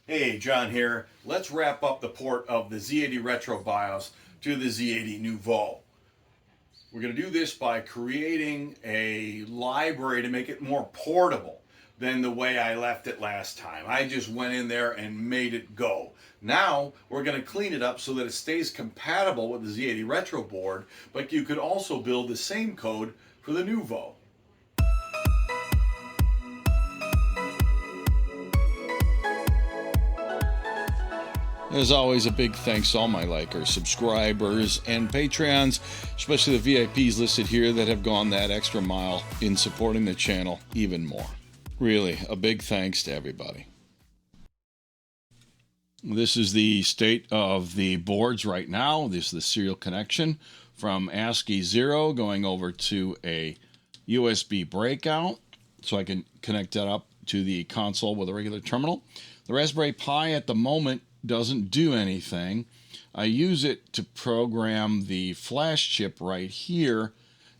Hey, John here. Let's wrap up the port of the Z80 Retro BIOS to the Z80 Nouveau. We're going to do this by creating a library to make it more portable than the way I left it last time. I just went in there and made it go. Now we're going to clean it up so that it stays compatible with the Z80 Retro board, but you could also build the same code for the Nouveau. As always, a big thanks to all my likers, subscribers, and Patreons, especially the VIPs listed here that have gone that extra mile in supporting the channel even more. Really, a big thanks to everybody. This is the state of the boards right now. This is the serial connection from ASCII 0 going over to a USB breakout, so I can connect that up to the console with a regular terminal. The Raspberry Pi at the moment doesn't do anything. I use it to program the flash chip right here.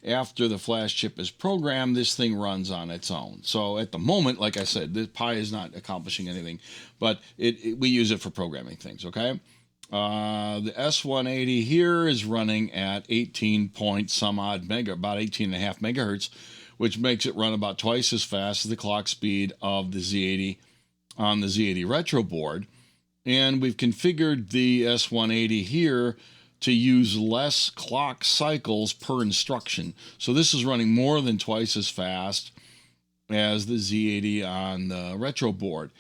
After the flash chip is programmed, this thing runs on its own. So at the moment, like I said, the Pi is not accomplishing anything, but we use it for programming things, okay? The S180 here is running at 18 point some odd about 18.5 megahertz, which makes it run about twice as fast as the clock speed of the Z80 on the Z80 Retro board. And we've configured the S180 here to use less clock cycles per instruction. So this is running more than twice as fast as the Z80 on the Retro board.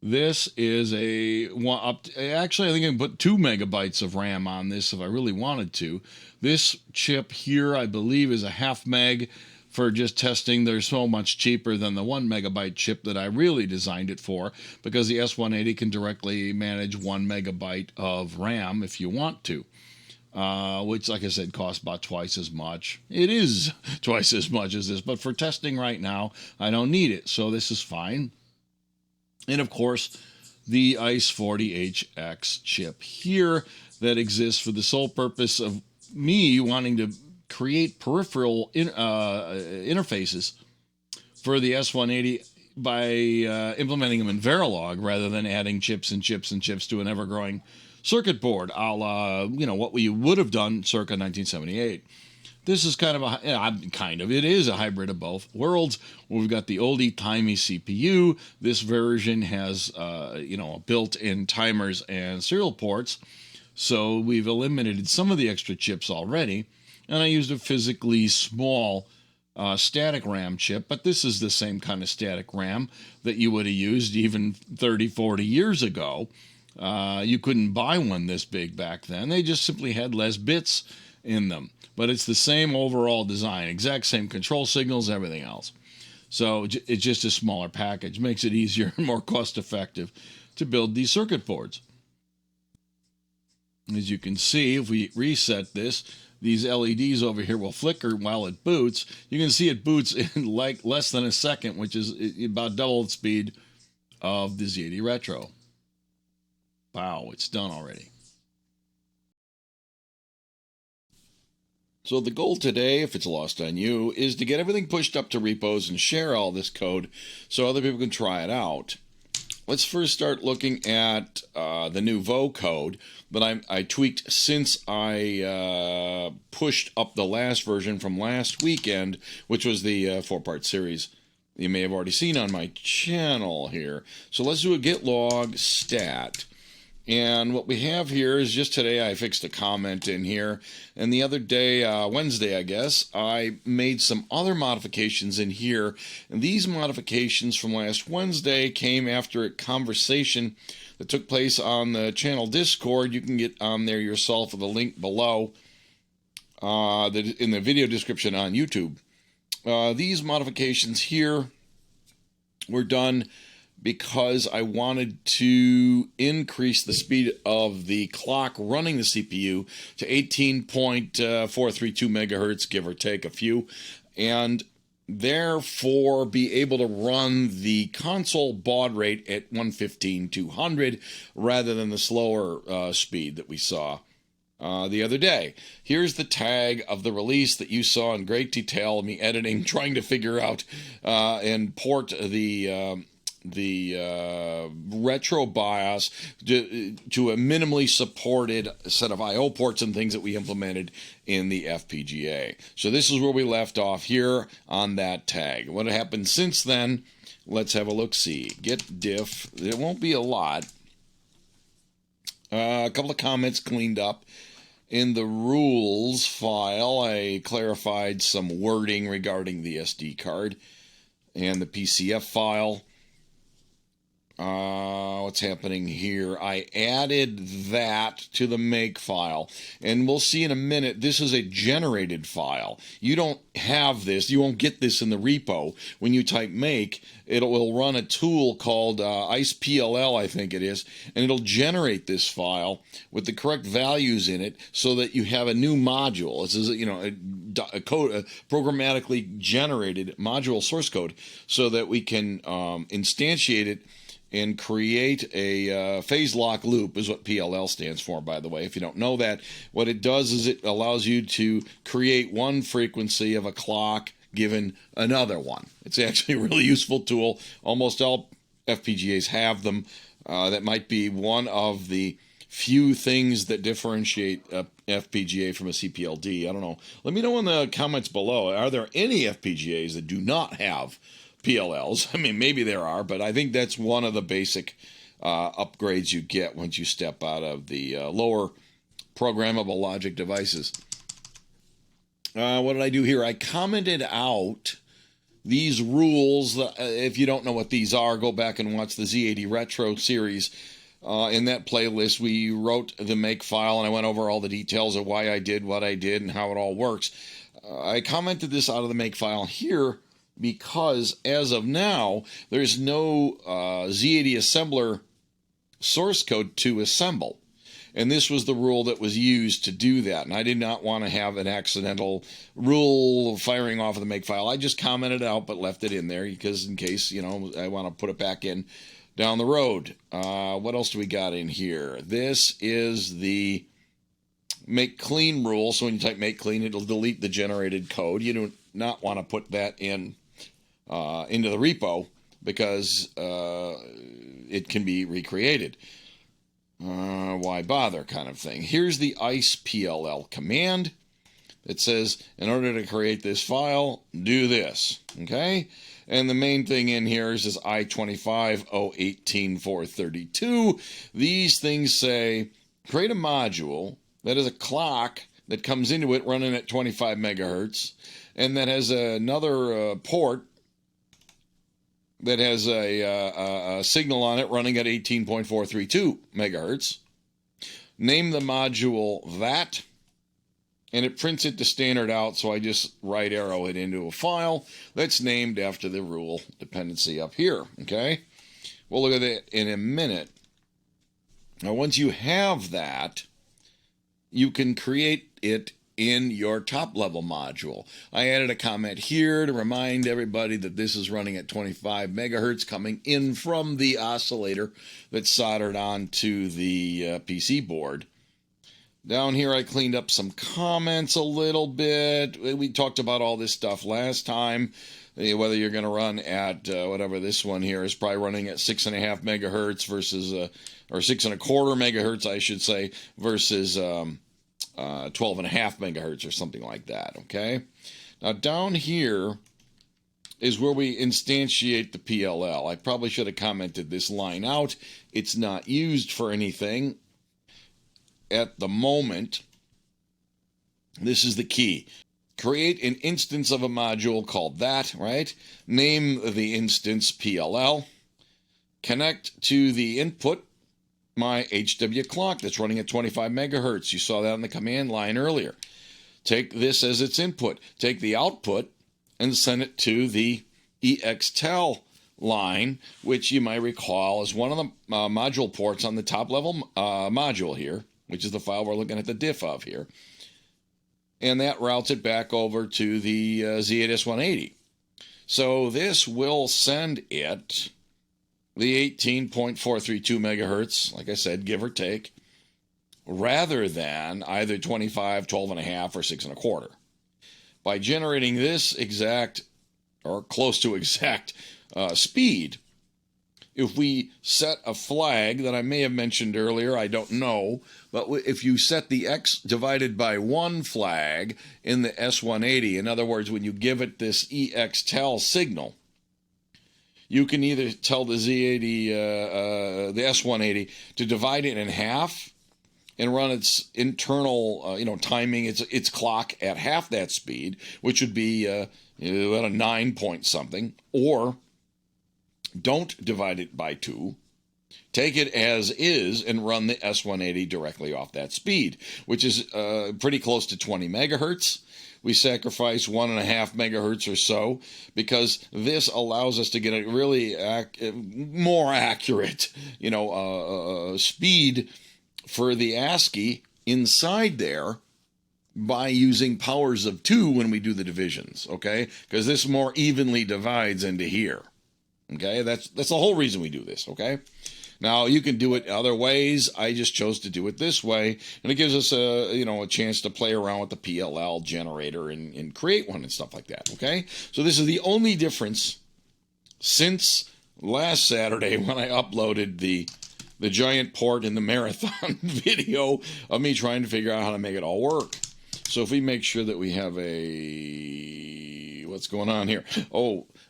This is actually I think I can put 2 megabytes of RAM on this if I really wanted to. This chip here I believe is a half meg. For just testing, they're so much cheaper than the 1 megabyte chip that I really designed it for, because the S180 can directly manage 1 megabyte of RAM if you want to, which, like I said, costs about twice as much. It is twice as much as this, but for testing right now, I don't need it, so this is fine. And of course, the ICE40HX chip here that exists for the sole purpose of me wanting to create peripheral interfaces for the S180 by implementing them in Verilog rather than adding chips and chips and chips to an ever-growing circuit board, a la, what we would have done circa 1978. This is it is a hybrid of both worlds. We've got the oldie-timey CPU. This version has, built-in timers and serial ports. So we've eliminated some of the extra chips already. And I used a physically small static RAM chip, but this is the same kind of static RAM that you would have used even 30, 40 years ago. You couldn't buy one this big back then. They just simply had less bits in them. But it's the same overall design, exact same control signals, everything else. So it's just a smaller package. Makes it easier and more cost-effective to build these circuit boards. As you can see, if we reset this, these LEDs over here will flicker while it boots. You can see it boots in like less than a second, which is about double the speed of the Z80 Retro. Wow, it's done already. So the goal today, if it's lost on you, is to get everything pushed up to repos and share all this code so other people can try it out. Let's first start looking at the Nouveau code that I tweaked since I pushed up the last version from last weekend, which was the 4-part series you may have already seen on my channel here. So let's do a git log stat. And what we have here is just today I fixed a comment in here, and the other day, Wednesday I guess, I made some other modifications in here, and these modifications from last Wednesday came after a conversation that took place on the channel Discord. You can get on there yourself with a link below in the video description on YouTube. These modifications here were done because I wanted to increase the speed of the clock running the CPU to 18.432 megahertz, give or take a few, and therefore be able to run the console baud rate at 115/200 rather than the slower speed that we saw the other day. Here's the tag of the release that you saw in great detail, me editing, trying to figure out and port the retro BIOS to a minimally supported set of I/O ports and things that we implemented in the FPGA. So this is where we left off here on that tag. What happened since then? Let's have a look-see. Git diff. There won't be a lot. A couple of comments cleaned up. In the rules file, I clarified some wording regarding the SD card and the PCF file. What's happening here? I added that to the make file, and we'll see in a minute. This is a generated file. You don't have this. You won't get this in the repo. When you type make, it will run a tool called ICE40HX, I think it is, and it'll generate this file with the correct values in it so that you have a new module. This is, a code, a programmatically generated module source code, so that we can instantiate it and create a phase lock loop, is what PLL stands for, by the way. If you don't know that, what it does is it allows you to create one frequency of a clock given another one. It's actually a really useful tool. Almost all FPGAs have them. That might be one of the few things that differentiate a FPGA from a CPLD. I don't know. Let me know in the comments below. Are there any FPGAs that do not have PLLs? I mean, maybe there are, but I think that's one of the basic upgrades you get once you step out of the lower programmable logic devices. What did I do here? I commented out these rules. If you don't know what these are, go back and watch the Z80 Retro series. In that playlist, we wrote the make file, and I went over all the details of why I did what I did and how it all works. I commented this out of the make file here because as of now, there's no Z80 assembler source code to assemble. And this was the rule that was used to do that. And I did not want to have an accidental rule firing off of the make file. I just commented out but left it in there because in case, I want to put it back in down the road. What else do we got in here? This is the make clean rule. So when you type make clean, it'll delete the generated code. You do not want to put that in into the repo because it can be recreated. Why bother kind of thing. Here's the ICE_PLL command. It says, in order to create this file, do this. Okay? And the main thing in here is this I25018.432. These things say, create a module that is a clock that comes into it running at 25 megahertz, and that has another port that has a signal on it running at 18.432 megahertz. Name the module that, and it prints it to standard out, so I just right arrow it into a file that's named after the rule dependency up here, okay? We'll look at it in a minute. Now, once you have that, you can create it in your top level module. I added a comment here to remind everybody that this is running at 25 megahertz coming in from the oscillator that's soldered onto the PC board. Down here I cleaned up some comments a little bit. We talked about all this stuff last time. Whether you're going to run at whatever this one here is probably running at 6.5 megahertz versus or 6.25 megahertz, I should say, versus 12.5 megahertz or something like that, okay? Now down here is where we instantiate the PLL. I probably should have commented this line out. It's not used for anything at the moment. This is the key. Create an instance of a module called that, right? Name the instance PLL. Connect to the input my HW clock that's running at 25 megahertz. You saw that on the command line earlier. Take this as its input. Take the output and send it to the EXTEL line, which you might recall is one of the module ports on the top level module here, which is the file we're looking at the diff of here. And that routes it back over to the Z8S180. So this will send it the 18.432 megahertz, like I said, give or take, rather than either 25, 12.5, or 6.25. By generating this exact, or close to exact speed, if we set a flag that I may have mentioned earlier, I don't know, but if you set the X divided by 1 flag in the S180, in other words, when you give it this EXTEL signal, you can either tell the Z80, the S180, to divide it in half and run its internal, timing, its clock at half that speed, which would be at a 9 point something, or don't divide it by 2. Take it as is and run the S180 directly off that speed, which is pretty close to 20 megahertz. We sacrifice 1.5 megahertz or so because this allows us to get a really more accurate, speed for the ASCII inside there by using powers of 2 when we do the divisions, okay? Because this more evenly divides into here, okay? That's the whole reason we do this, okay? Now, you can do it other ways. I just chose to do it this way, and it gives us a chance to play around with the PLL generator and create one and stuff like that, okay? So this is the only difference since last Saturday when I uploaded the giant port in the marathon video of me trying to figure out how to make it all work. So if we make sure that we have what's going on here?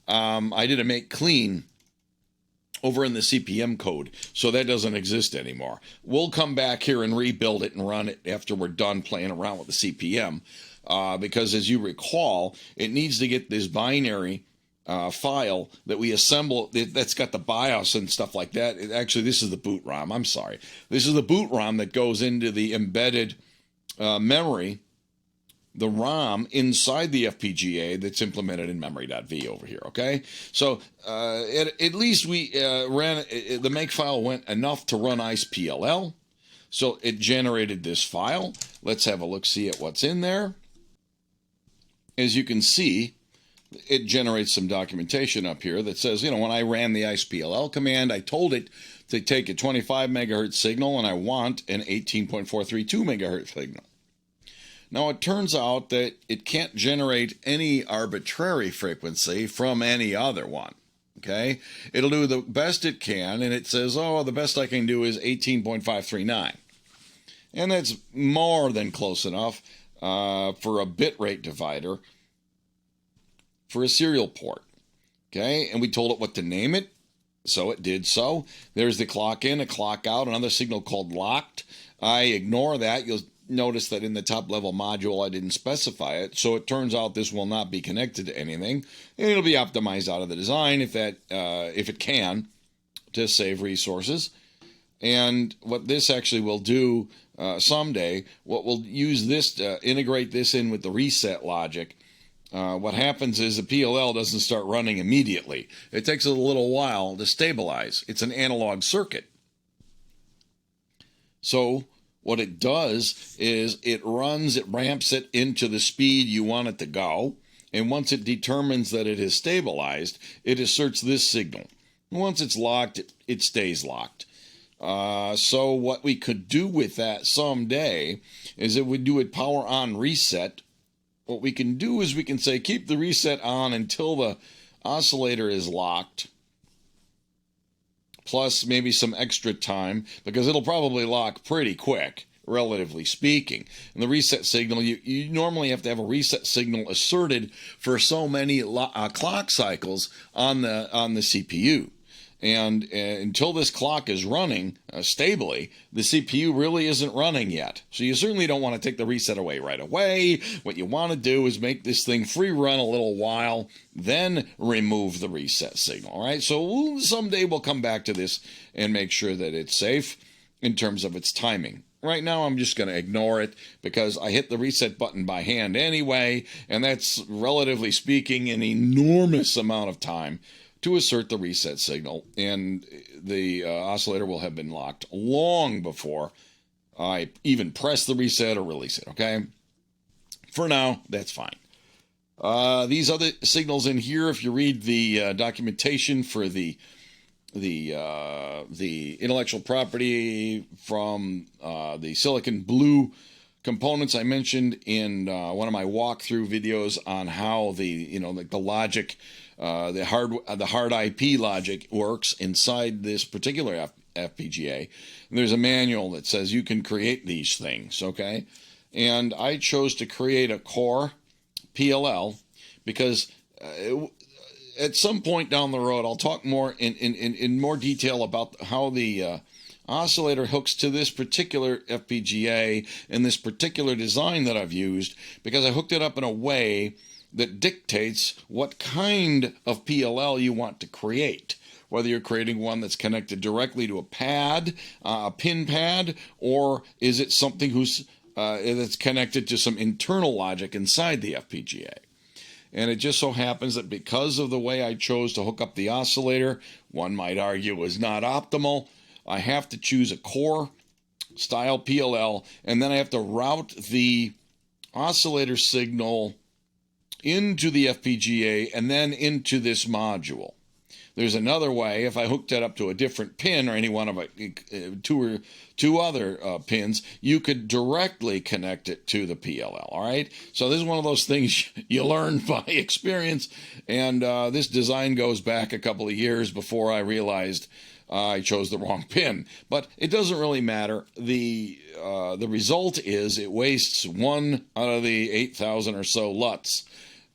I did a make clean over in the CPM code, so that doesn't exist anymore. We'll come back here and rebuild it and run it after we're done playing around with the CPM, because as you recall, it needs to get this binary file that we assemble that's got the BIOS and stuff like that. Actually, this is the boot ROM. I'm sorry. This is the boot ROM that goes into the embedded memory, the ROM inside the FPGA that's implemented in memory.v over here, okay? So at least we ran, the makefile went enough to run ICE40HX, so it generated this file. Let's have a look-see at what's in there. As you can see, it generates some documentation up here that says, when I ran the ICE40HX command, I told it to take a 25 megahertz signal, and I want an 18.432 megahertz signal. Now, it turns out that it can't generate any arbitrary frequency from any other one, okay? It'll do the best it can, and it says, the best I can do is 18.539. And that's more than close enough for a bitrate divider for a serial port, okay? And we told it what to name it, so it did so. There's the clock in, a clock out, another signal called locked. I ignore that. You'll notice that in the top level module I didn't specify it, so it turns out this will not be connected to anything, and it'll be optimized out of the design if it can, to save resources. And what this actually will do someday, what we'll use this to integrate this in with the reset logic. What happens is the PLL doesn't start running immediately. It takes a little while to stabilize. It's an analog circuit. So what it does is it ramps it into the speed you want it to go, and once it determines that it is stabilized, it asserts this signal. Once it's locked, it stays locked. So what we could do with that someday is if we do a power on reset, what we can do is we can say keep the reset on until the oscillator is locked, plus maybe some extra time, because it'll probably lock pretty quick, relatively speaking. And the reset signal, you normally have to have a reset signal asserted for so many clock cycles on the CPU. And until this clock is running stably, the CPU really isn't running yet. So you certainly don't want to take the reset away right away. What you want to do is make this thing free run a little while, then remove the reset signal, all right? So someday we'll come back to this and make sure that it's safe in terms of its timing. Right now, I'm just going to ignore it because I hit the reset button by hand anyway, and that's, relatively speaking, an enormous amount of time to assert the reset signal, and the oscillator will have been locked long before I even press the reset or release it, okay? For now, that's fine. These other signals in here, if you read the documentation for the intellectual property from the Silicon Blue components I mentioned in one of my walkthrough videos on how the logic the hard IP logic works inside this particular FPGA. And there's a manual that says you can create these things, okay? And I chose to create a core PLL because at some point down the road, I'll talk more in more detail about how the oscillator hooks to this particular FPGA and this particular design that I've used, because I hooked it up in a way that dictates what kind of PLL you want to create. Whether you're creating one that's connected directly to a pad, a pin pad, or is it something that's connected to some internal logic inside the FPGA. And it just so happens that because of the way I chose to hook up the oscillator, one might argue was not optimal. I have to choose a core style PLL, and then I have to route the oscillator signal into the FPGA and then into this module. There's another way. If I hooked that up to a different pin or any one of two other pins, you could directly connect it to the PLL, all right? So this is one of those things you learn by experience, and this design goes back a couple of years before I realized I chose the wrong pin. But it doesn't really matter. The result is it wastes 1 out of the 8,000 or so LUTs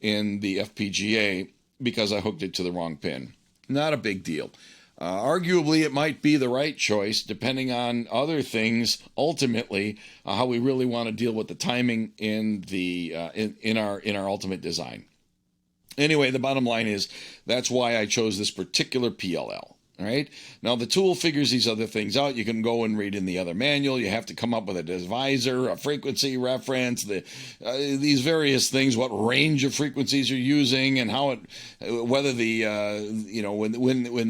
in the FPGA because I hooked it to the wrong pin. Not a big deal. Arguably, it might be the right choice, depending on other things. Ultimately, how we really want to deal with the timing in our ultimate design. Anyway, the bottom line is that's why I chose this particular PLL. All right. Now, the tool figures these other things out. You can go and read in the other manual. You have to come up with a divisor, a frequency reference, these various things, what range of frequencies you're using, and how whether when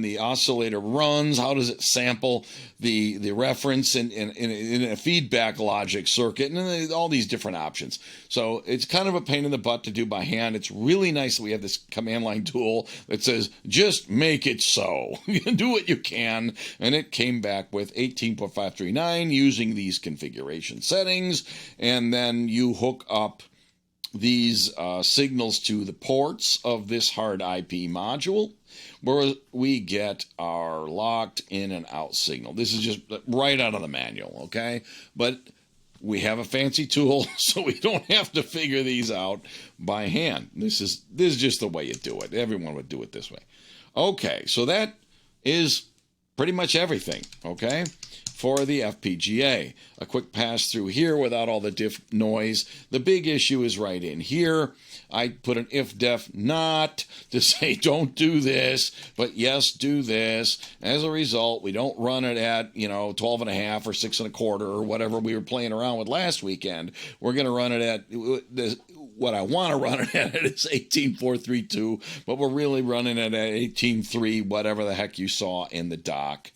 the oscillator runs, how does it sample the reference in a feedback logic circuit, and all these different options. So it's kind of a pain in the butt to do by hand. It's really nice that we have this command line tool that says, just make it so. Do what you can, and it came back with 18.539 using these configuration settings, and then you hook up these signals to the ports of this hard IP module, where we get our locked in and out signal. This is just right out of the manual, okay? But we have a fancy tool, so we don't have to figure these out by hand. This is just the way you do it. Everyone would do it this way. Okay, so that is pretty much everything, okay, for the FPGA. A quick pass through here without all the diff noise. The big issue is right in here. I put an if-def not to say don't do this, but yes, do this. As a result, we don't run it at 12.5 or 6.25 or whatever we were playing around with last weekend. We're going to run it at what I want to run it at is 18.432, but we're really running it at 18.3, whatever the heck you saw in the doc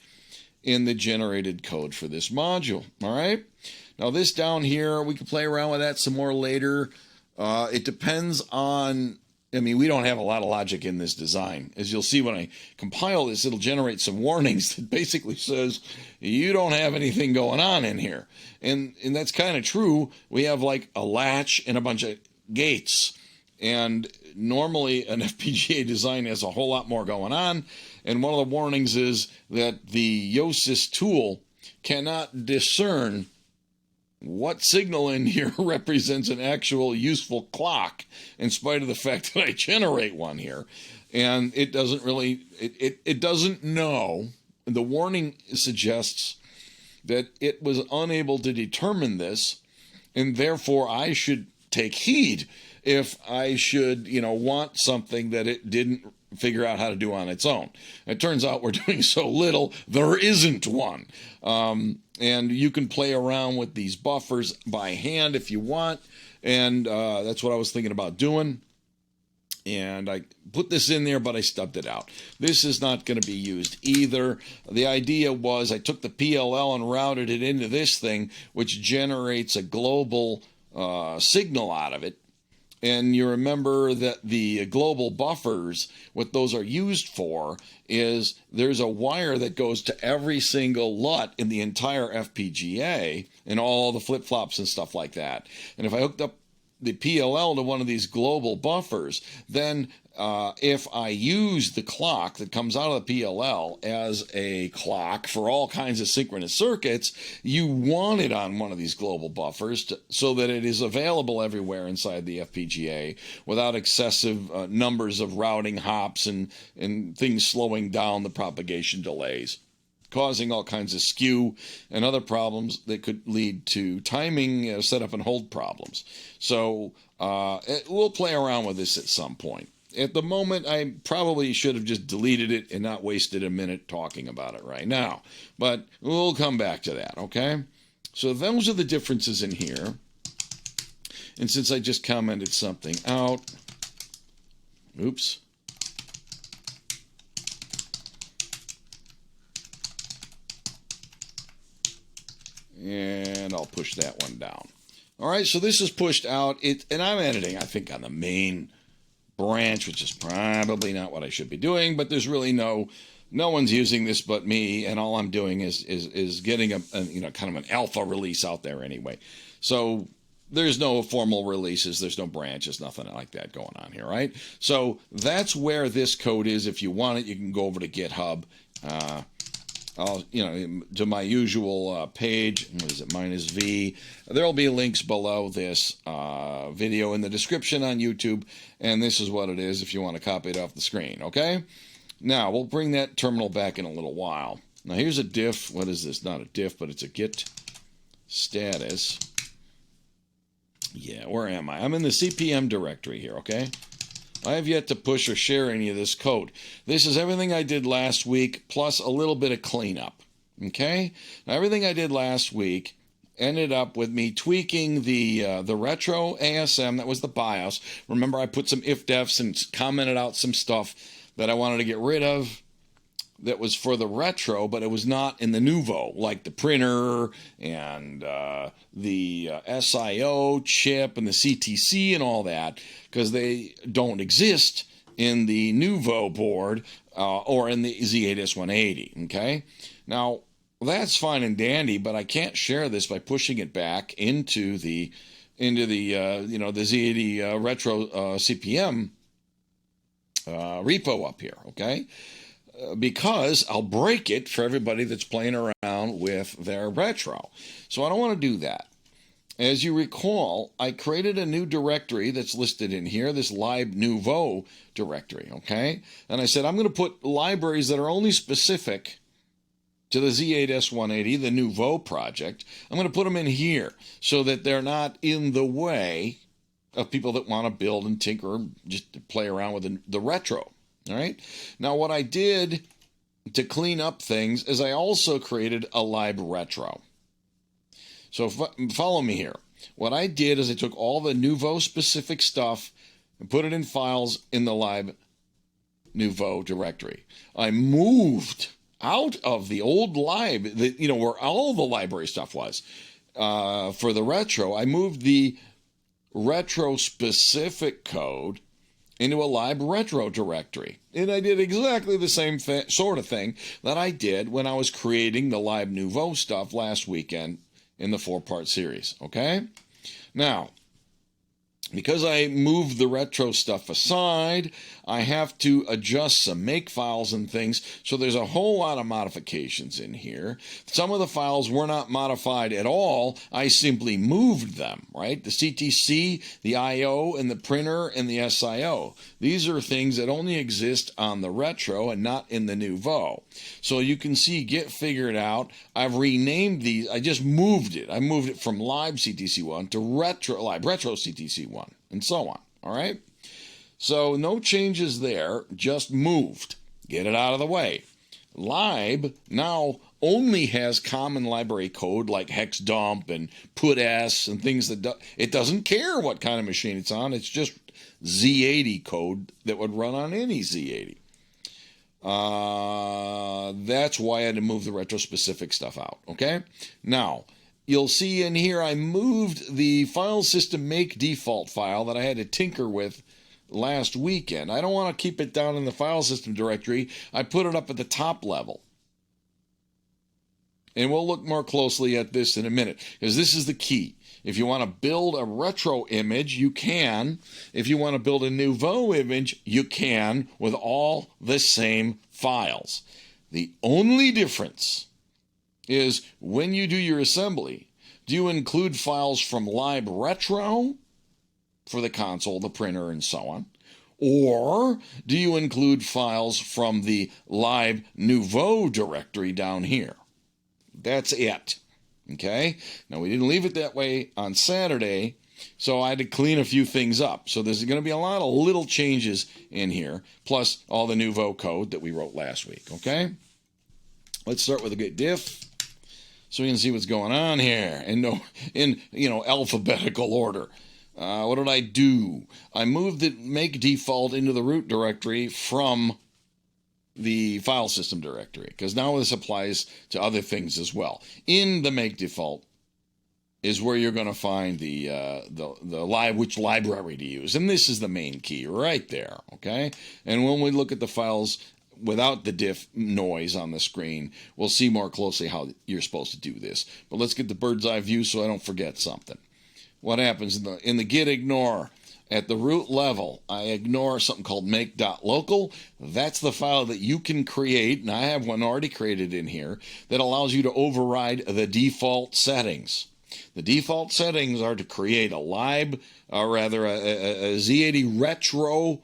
in the generated code for this module. All right. Now this down here, we can play around with that some more later. It depends on, we don't have a lot of logic in this design. As you'll see when I compile this, it'll generate some warnings that basically says you don't have anything going on in here. And that's kind of true. We have like a latch and a bunch of gates. And normally an FPGA design has a whole lot more going on. And one of the warnings is that the IOSys tool cannot discern what signal in here represents an actual useful clock, in spite of the fact that I generate one here. And it doesn't really, it doesn't know. The warning suggests that it was unable to determine this, and therefore I should take heed if I should, want something that it didn't figure out how to do on its own. It turns out we're doing so little, there isn't one. And you can play around with these buffers by hand if you want. And that's what I was thinking about doing. And I put this in there, but I stubbed it out. This is not going to be used either. The idea was I took the PLL and routed it into this thing, which generates a global signal out of it. And you remember that the global buffers, what those are used for is there's a wire that goes to every single LUT in the entire FPGA and all the flip-flops and stuff like that. And if I hooked up the PLL to one of these global buffers, then if I use the clock that comes out of the PLL as a clock for all kinds of synchronous circuits, you want it on one of these global buffers so that it is available everywhere inside the FPGA without excessive numbers of routing hops and things slowing down the propagation delays, causing all kinds of skew and other problems that could lead to timing, setup, and hold problems. So we'll play around with this at some point. At the moment, I probably should have just deleted it and not wasted a minute talking about it right now. But we'll come back to that, okay? So those are the differences in here. And since I just commented something out, oops. And I'll push that one down. All right, so this is pushed out. And I'm editing, I think, on the main branch, which is probably not what I should be doing, but there's really no one's using this but me, and all I'm doing is getting a kind of an alpha release out there anyway. So there's no formal releases, there's no branches, nothing like that going on here, right? So that's where this code is. If you want it, you can go over to GitHub. To my usual page, what is it, -V. There'll be links below this video in the description on YouTube, and this is what it is if you want to copy it off the screen, okay? Now, we'll bring that terminal back in a little while. Now, here's a diff. What is this? Not a diff, but it's a git status. Yeah, where am I? I'm in the CPM directory here, okay? I have yet to push or share any of this code. This is everything I did last week, plus a little bit of cleanup, okay? Now, everything I did last week ended up with me tweaking the retro ASM, that was the BIOS. Remember, I put some if-defs and commented out some stuff that I wanted to get rid of that was for the retro, but it was not in the Nouveau, like the printer and the SIO chip and the CTC and all that, because they don't exist in the Nouveau board or in the Z8S180, okay? Now, that's fine and dandy, but I can't share this by pushing it back into the Z80 retro CPM repo up here, okay? Because I'll break it for everybody that's playing around with their retro. So I don't want to do that. As you recall, I created a new directory that's listed in here, this lib nouveau directory, okay? And I said I'm going to put libraries that are only specific to the Z8S180, the Nouveau project. I'm going to put them in here so that they're not in the way of people that want to build and tinker, just play around with the retro. All right. Now, what I did to clean up things is I also created a lib retro. So follow me here. What I did is I took all the Nouveau specific stuff and put it in files in the lib nouveau directory. I moved out of the old lib, where all the library stuff was for the retro. I moved the retro specific code into a lib retro directory. And I did exactly the same sort of thing that I did when I was creating the lib nouveau stuff last weekend in the 4-part series, okay? Now, because I moved the retro stuff aside, I have to adjust some make files and things, so there's a whole lot of modifications in here. Some of the files were not modified at all. I simply moved them, right? The CTC, the I/O, and the printer, and the SIO. These are things that only exist on the retro and not in the Nouveau. So you can see, get figured out. I've renamed these. I just moved it. I moved it from lib CTC1 to lib retro CTC1, and so on, all right? So no changes there, just moved. Get it out of the way. Lib now only has common library code like hex dump and put s and things that it doesn't care what kind of machine it's on. It's just Z80 code that would run on any Z80. That's why I had to move the retro-specific stuff out, okay? Now, you'll see in here I moved the file system make default file that I had to tinker with last weekend. I don't want to keep it down in the file system directory. I put it up at the top level. And we'll look more closely at this in a minute, because this is the key. If you want to build a retro image, you can. If you want to build a Nouveau image, you can, with all the same files. The only difference is when you do your assembly, do you include files from Lib Retro for the console, the printer, and so on? Or do you include files from the Lib Nouveau directory down here? That's it. Okay? Now, we didn't leave it that way on Saturday, so I had to clean a few things up. So there's going to be a lot of little changes in here, plus all the Nouveau code that we wrote last week. Okay? Let's start with a good diff, so we can see what's going on here in alphabetical order. What did I do? I moved the make default into the root directory from the file system directory, because now this applies to other things as well. In the make default is where you're going to find which library to use, and this is the main key right there. Okay, and when we look at the files without the diff noise on the screen, we'll see more closely how you're supposed to do this. But let's get the bird's eye view so I don't forget something. What happens in the git ignore? At the root level, I ignore something called make.local. That's the file that you can create, and I have one already created in here, that allows you to override the default settings. The default settings are to create a Z80 Retro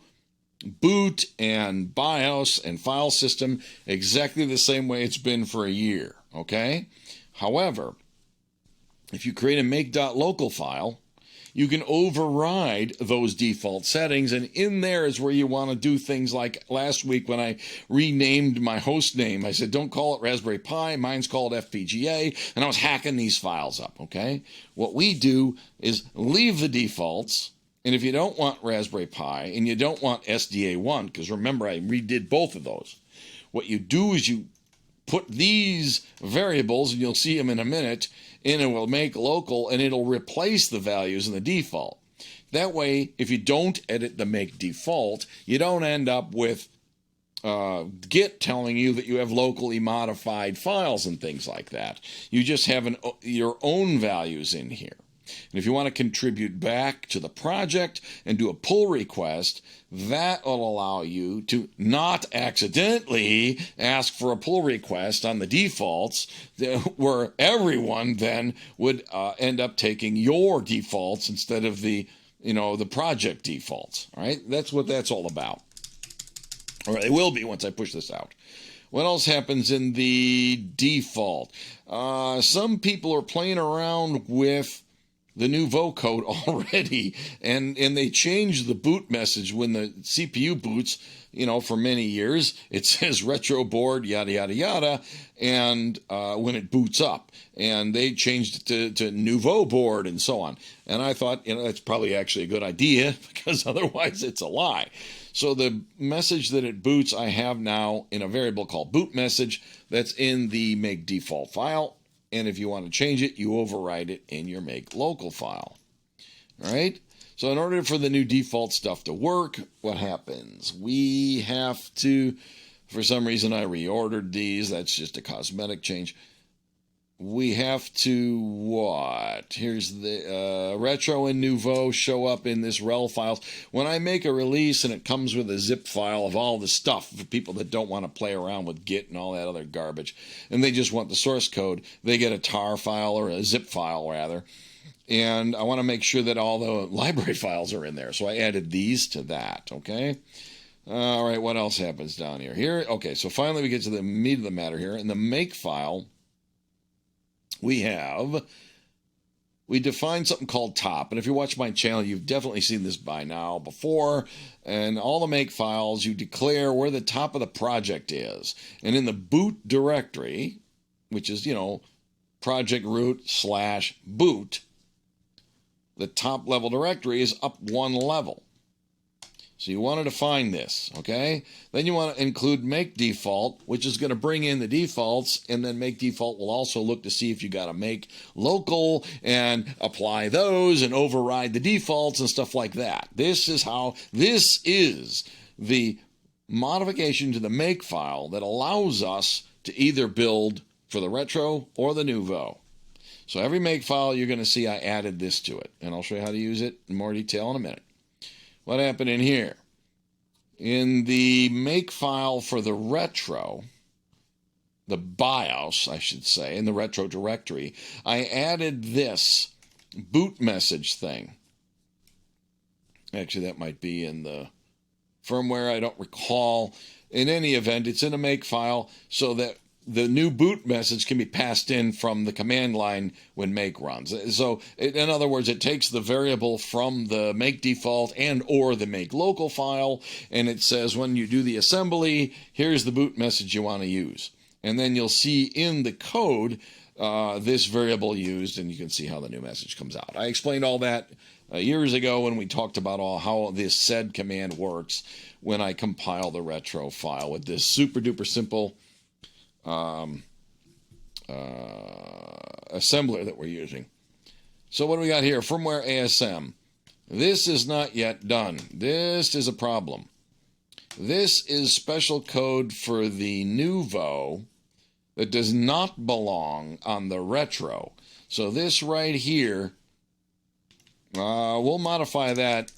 boot and BIOS and file system exactly the same way it's been for a year, okay? However, if you create a make.local file, you can override those default settings, and in there is where you want to do things like last week when I renamed my host name. I said, don't call it Raspberry Pi, mine's called FPGA, and I was hacking these files up, okay? What we do is leave the defaults, and if you don't want Raspberry Pi and you don't want SDA1, because remember I redid both of those, what you do is you put these variables, and you'll see them in a minute, and it will make local, and it'll replace the values in the default. That way, if you don't edit the make default, you don't end up with Git telling you that you have locally modified files and things like that. You just have your own values in here. And if you want to contribute back to the project and do a pull request, that will allow you to not accidentally ask for a pull request on the defaults, where everyone then would end up taking your defaults instead of the project defaults. All right, that's what that's all about. Or they will be once I push this out. What else happens in the default? Some people are playing around with the Nouveau code already, and they changed the boot message when the CPU boots, for many years. It says retro board, yada, yada, yada, and when it boots up. And they changed it to Nouveau board and so on. And I thought, that's probably actually a good idea, because otherwise it's a lie. So the message that it boots, I have now in a variable called boot message that's in the make default file. And if you want to change it, you override it in your make local file. All right? So in order for the new default stuff to work, what happens? We have to, for some reason I reordered these. That's just a cosmetic change. We have to what? Here's the retro and Nouveau show up in this rel files. When I make a release and it comes with a zip file of all the stuff for people that don't want to play around with Git and all that other garbage, and they just want the source code, they get a tar file, or a zip file rather. And I want to make sure that all the library files are in there. So I added these to that, okay? All right, what else happens down here? Okay, so finally we get to the meat of the matter here. In the make file, we define something called top. And if you watch my channel, you've definitely seen this by now before. And all the make files, you declare where the top of the project is. And in the boot directory, which is, project root / boot, the top level directory is up one level. So you want to define this, okay? Then you want to include make default, which is going to bring in the defaults, and then make default will also look to see if you got to make local and apply those and override the defaults and stuff like that. This is the modification to the make file that allows us to either build for the Retro or the Nouveau. So every make file you're going to see I added this to it, and I'll show you how to use it in more detail in a minute. What happened in here? In the make file for the Retro, the BIOS, I should say, in the Retro directory, I added this boot message thing. Actually, that might be in the firmware. I don't recall. In any event, it's in a make file so that the new boot message can be passed in from the command line when make runs. So, in other words, it takes the variable from the make default and or the make local file, and it says when you do the assembly, here's the boot message you want to use. And then you'll see in the code this variable used, and you can see how the new message comes out. I explained all that years ago when we talked about how this sed command works when I compile the Retro file with this super duper simple assembler that we're using. So what do we got here? Firmware ASM. This is not yet done. This is a problem. This is special code for the Nouveau that does not belong on the Retro. So this right here, we'll modify that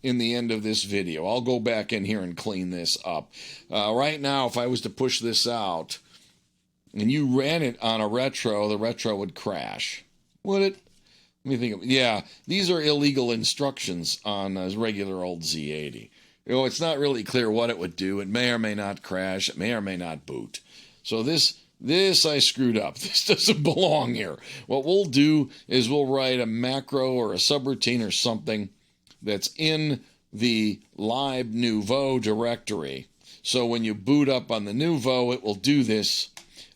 in the end of this video. I'll go back in here and clean this up. Right now, if I was to push this out and you ran it on a Retro, the Retro would crash. Would it? Let me think. Yeah, these are illegal instructions on a regular old Z80. You know, it's not really clear what it would do. It may or may not crash. It may or may not boot. So this I screwed up. This doesn't belong here. What we'll do is we'll write a macro or a subroutine or something that's in the lib Nouveau directory. So when you boot up on the Nouveau, it will do this.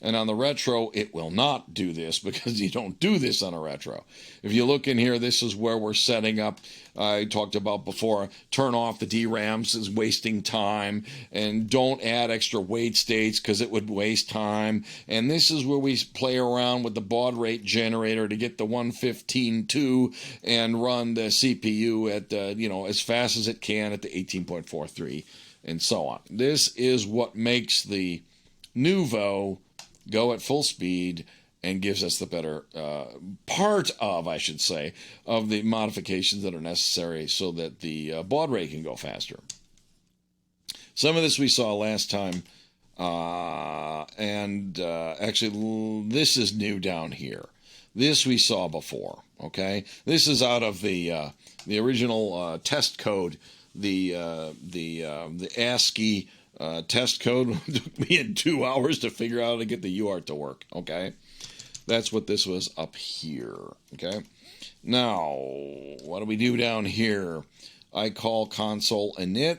And on the Retro, it will not do this because you don't do this on a Retro. If you look in here, this is where we're setting up. I talked about before, turn off the DRAMs is wasting time, and don't add extra wait states because it would waste time. And this is where we play around with the baud rate generator to get the 115.2 and run the CPU at as fast as it can at the 18.43 and so on. This is what makes the Nouveau go at full speed and gives us the better part of, I should say, of the modifications that are necessary so that the baud rate can go faster. Some of this we saw last time, and actually this is new down here. This we saw before, okay? This is out of the original test code, the ASCII test code. Took me in 2 hours to figure out how to get the UART to work, okay? That's what this was up here, okay? Now, what do we do down here? I call console init.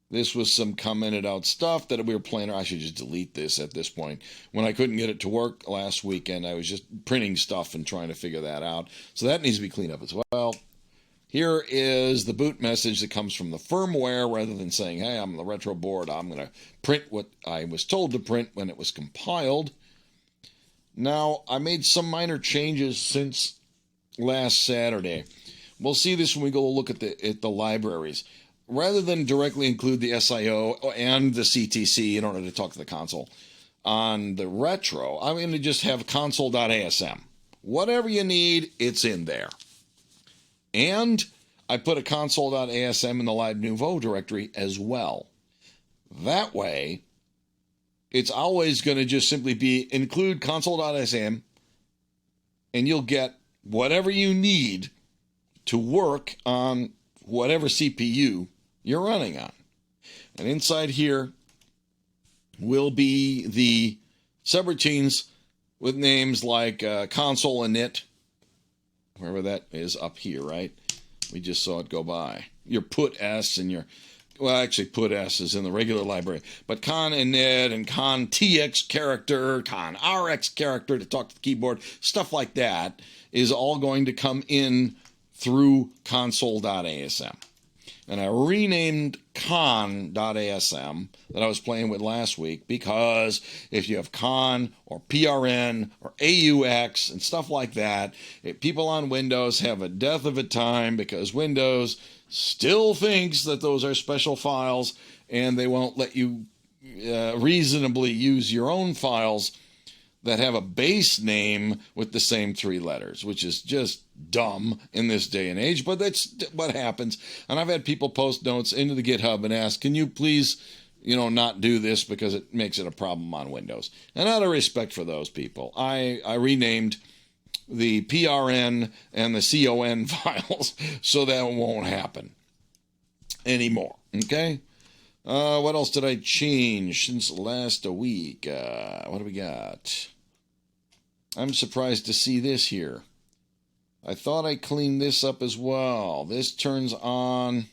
This was some commented out stuff that we were playing. I should just delete this at this point. When I couldn't get it to work last weekend, I was just printing stuff and trying to figure that out. So that needs to be cleaned up as well. Here is the boot message that comes from the firmware. Rather than saying, hey, I'm on the Retro board, I'm going to print what I was told to print when it was compiled. Now, I made some minor changes since last Saturday. We'll see this when we go look at the libraries. Rather than directly include the SIO and the CTC in order to talk to the console, on the Retro, I'm going to just have console.asm. Whatever you need, it's in there. And I put a console.asm in the lib Nouveau directory as well. That way, it's always going to just simply be include console.asm, and you'll get whatever you need to work on whatever CPU you're running on. And inside here will be the subroutines with names like console init, wherever that is up here, right? We just saw it go by. Your put S and your, well, actually put S is in the regular library, but con init and con TX character, con RX character to talk to the keyboard, stuff like that is all going to come in through console.asm. And I renamed con.asm that I was playing with last week because if you have con or PRN or AUX and stuff like that, people on Windows have a death of a time because Windows still thinks that those are special files and they won't let you reasonably use your own files that have a base name with the same 3 letters, which is just dumb in this day and age, but that's what happens. And I've had people post notes into the GitHub and ask, can you please, not do this because it makes it a problem on Windows? And out of respect for those people, I renamed the PRN and the CON files so that won't happen anymore, okay? What else did I change since last week? What do we got? I'm surprised to see this here. I thought I cleaned this up as well. This turns on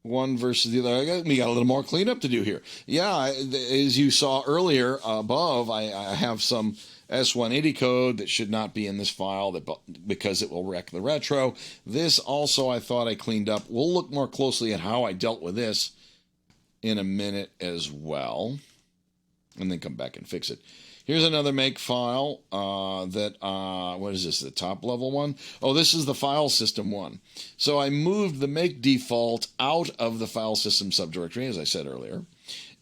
one versus the other. We got a little more cleanup to do here. Yeah, as you saw earlier above, I have some S180 code that should not be in this file because it will wreck the retro. This also I thought I cleaned up. We'll look more closely at how I dealt with this in a minute as well, and then come back and fix it. Here's another make file what is this, the top level one? Oh, this is the file system one. So I moved the make default out of the file system subdirectory, as I said earlier,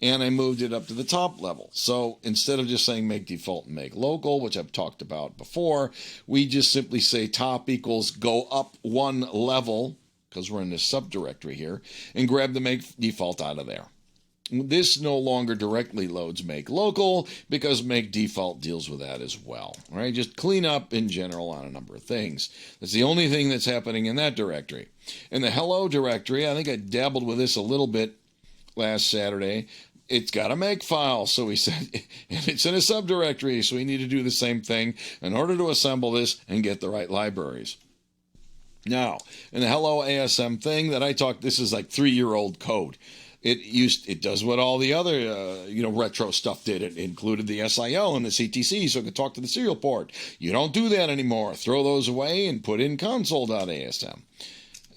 and I moved it up to the top level. So instead of just saying make default and make local, which I've talked about before, we just simply say top equals go up 1 level, because we're in this subdirectory here, and grab the make default out of there. This no longer directly loads make local because make default deals with that as well. All right, just clean up in general on a number of things. That's the only thing that's happening in that directory. In the hello directory, I think I dabbled with this a little bit last Saturday. It's got a make file, so we said, and it's in a subdirectory, so we need to do the same thing in order to assemble this and get the right libraries. Now, in the hello ASM thing that I talked, this is like 3-year-old code. It does what all the other retro stuff did. It included the SIL and the CTC so it could talk to the serial port. You don't do that anymore. Throw those away and put in console.asm.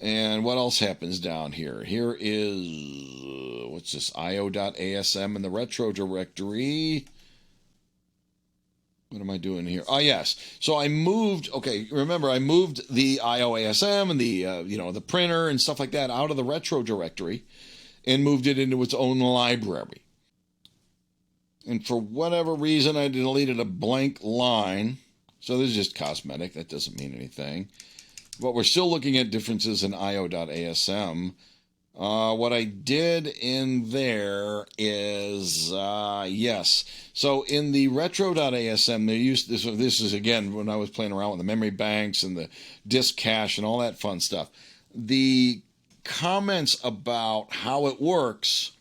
And what else happens down here? Here is, what's this, io.asm in the retro directory. What am I doing here? Oh, yes. So I moved, remember I moved the IOASM and the printer and stuff like that out of the retro directory and moved it into its own library. And for whatever reason, I deleted a blank line. So this is just cosmetic. That doesn't mean anything. But we're still looking at differences in io.asm. What I did in there is, yes. So in the retro.asm, they used this is again when I was playing around with the memory banks and the disk cache and all that fun stuff. The comments about how it works,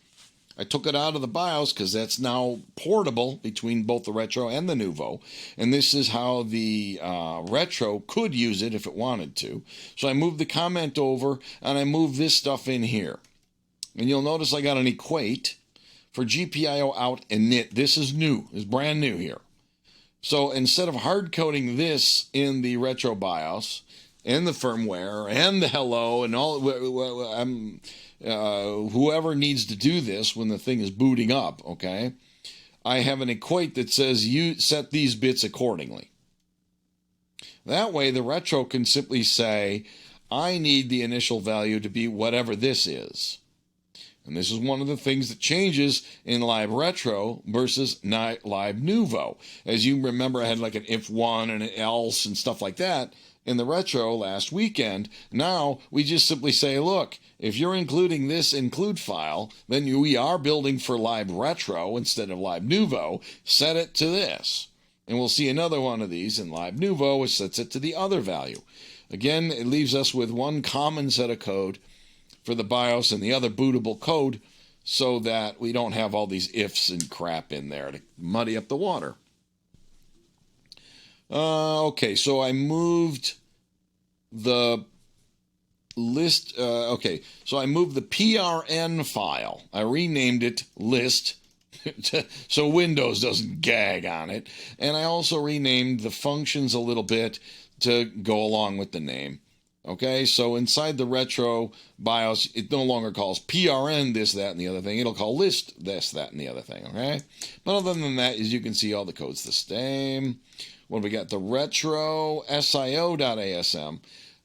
I took it out of the BIOS because that's now portable between both the retro and the Nouveau, and this is how the retro could use it if it wanted to. So I moved the comment over and I moved this stuff in here, and you'll notice I got an equate for GPIO out init. This is new, it's brand new here. So instead of hard coding this in the retro BIOS and the firmware and the hello and all, whoever needs to do this when the thing is booting up, okay, I have an equate that says you set these bits accordingly. That way the retro can simply say, I need the initial value to be whatever this is. And this is one of the things that changes in Live Retro versus Live Nouveau. As you remember, I had like an if one and an else and stuff like that in the retro last weekend. Now we just simply say, look, if you're including this include file, then we are building for Live Retro instead of Live Nouveau. Set it to this. And we'll see another one of these in Live Nouveau, which sets it to the other value. Again, it leaves us with one common set of code for the BIOS and the other bootable code so that we don't have all these ifs and crap in there to muddy up the water. Okay, so I moved the list. So I moved the PRN file. I renamed it list so Windows doesn't gag on it. And I also renamed the functions a little bit to go along with the name. Okay, so inside the retro BIOS, it no longer calls PRN this, that, and the other thing. It'll call list this, that, and the other thing, okay? But other than that, as you can see, all the code's the same. When we got the retro SIO.asm,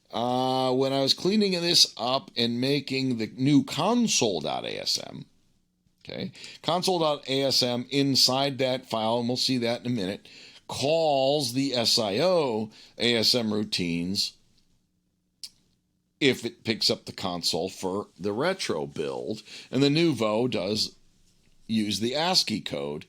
when I was cleaning this up and making the new console.asm, Okay, console.asm inside that file, and we'll see that in a minute, calls the SIO ASM routines if it picks up the console for the retro build, and the Nouveau does use the ASCII code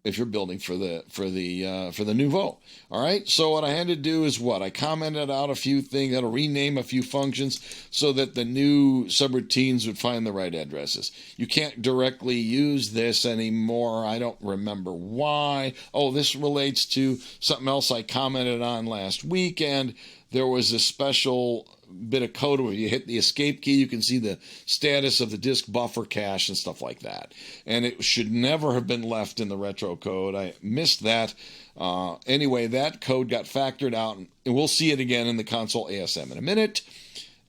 if you're building for the Nouveau. All right. So what I had to do is what I commented out a few things. I'll rename a few functions so that the new subroutines would find the right addresses. You can't directly use this anymore. I don't remember why. Oh, this relates to something else I commented on last weekend. There was a special bit of code where you hit the escape key, you can see the status of the disk buffer cache and stuff like that. And it should never have been left in the retro code. I missed that. Anyway, that code got factored out, and we'll see it again in the console ASM in a minute.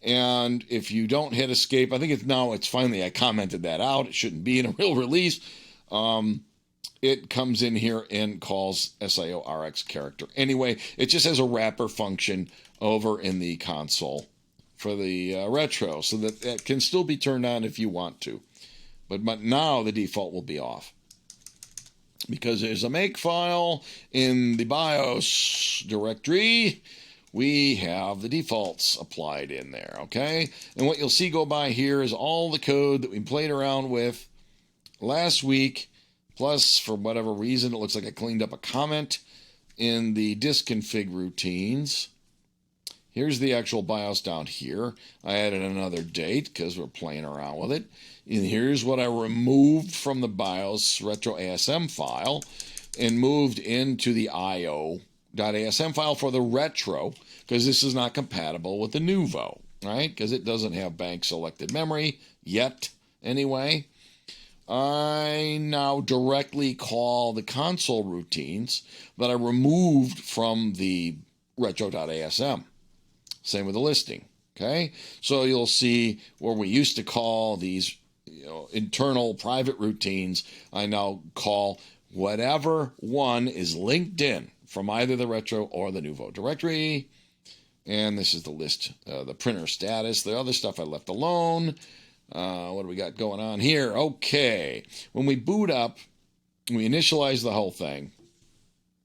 And if you don't hit escape, I think it's finally, I commented that out. It shouldn't be in a real release. It comes in here and calls SIO_RX character. Anyway, it just has a wrapper function over in the console for the retro, so that it can still be turned on if you want to. But now the default will be off, because there's a make file in the BIOS directory. We have the defaults applied in there, okay? And what you'll see go by here is all the code that we played around with last week. Plus, for whatever reason, it looks like I cleaned up a comment in the disk config routines. Here's the actual BIOS down here. I added another date because we're playing around with it. And here's what I removed from the BIOS retro ASM file and moved into the IO.asm file for the retro, because this is not compatible with the Nouveau, right? Because it doesn't have bank selected memory yet anyway. I now directly call the console routines that I removed from the retro.asm. Same with the listing. Okay, so you'll see where we used to call these internal private routines, I now call whatever one is linked in from either the retro or the Nouveau directory. And this is the list, the printer status. The other stuff I left alone. What do we got going on here? Okay, when we boot up, we initialize the whole thing.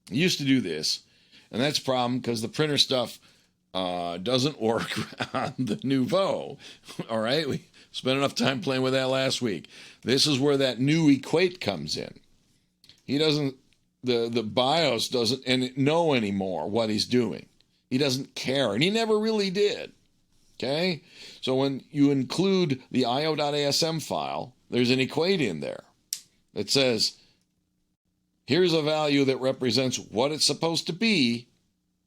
I used to do this, and that's a problem because the printer stuff doesn't work on the Nouveau. All right, we spent enough time playing with that last week. This is where that new equate comes in. He doesn't, the BIOS doesn't know anymore what he's doing. He doesn't care, and he never really did. Okay, so when you include the io.asm file, there's an equate in there that says, here's a value that represents what it's supposed to be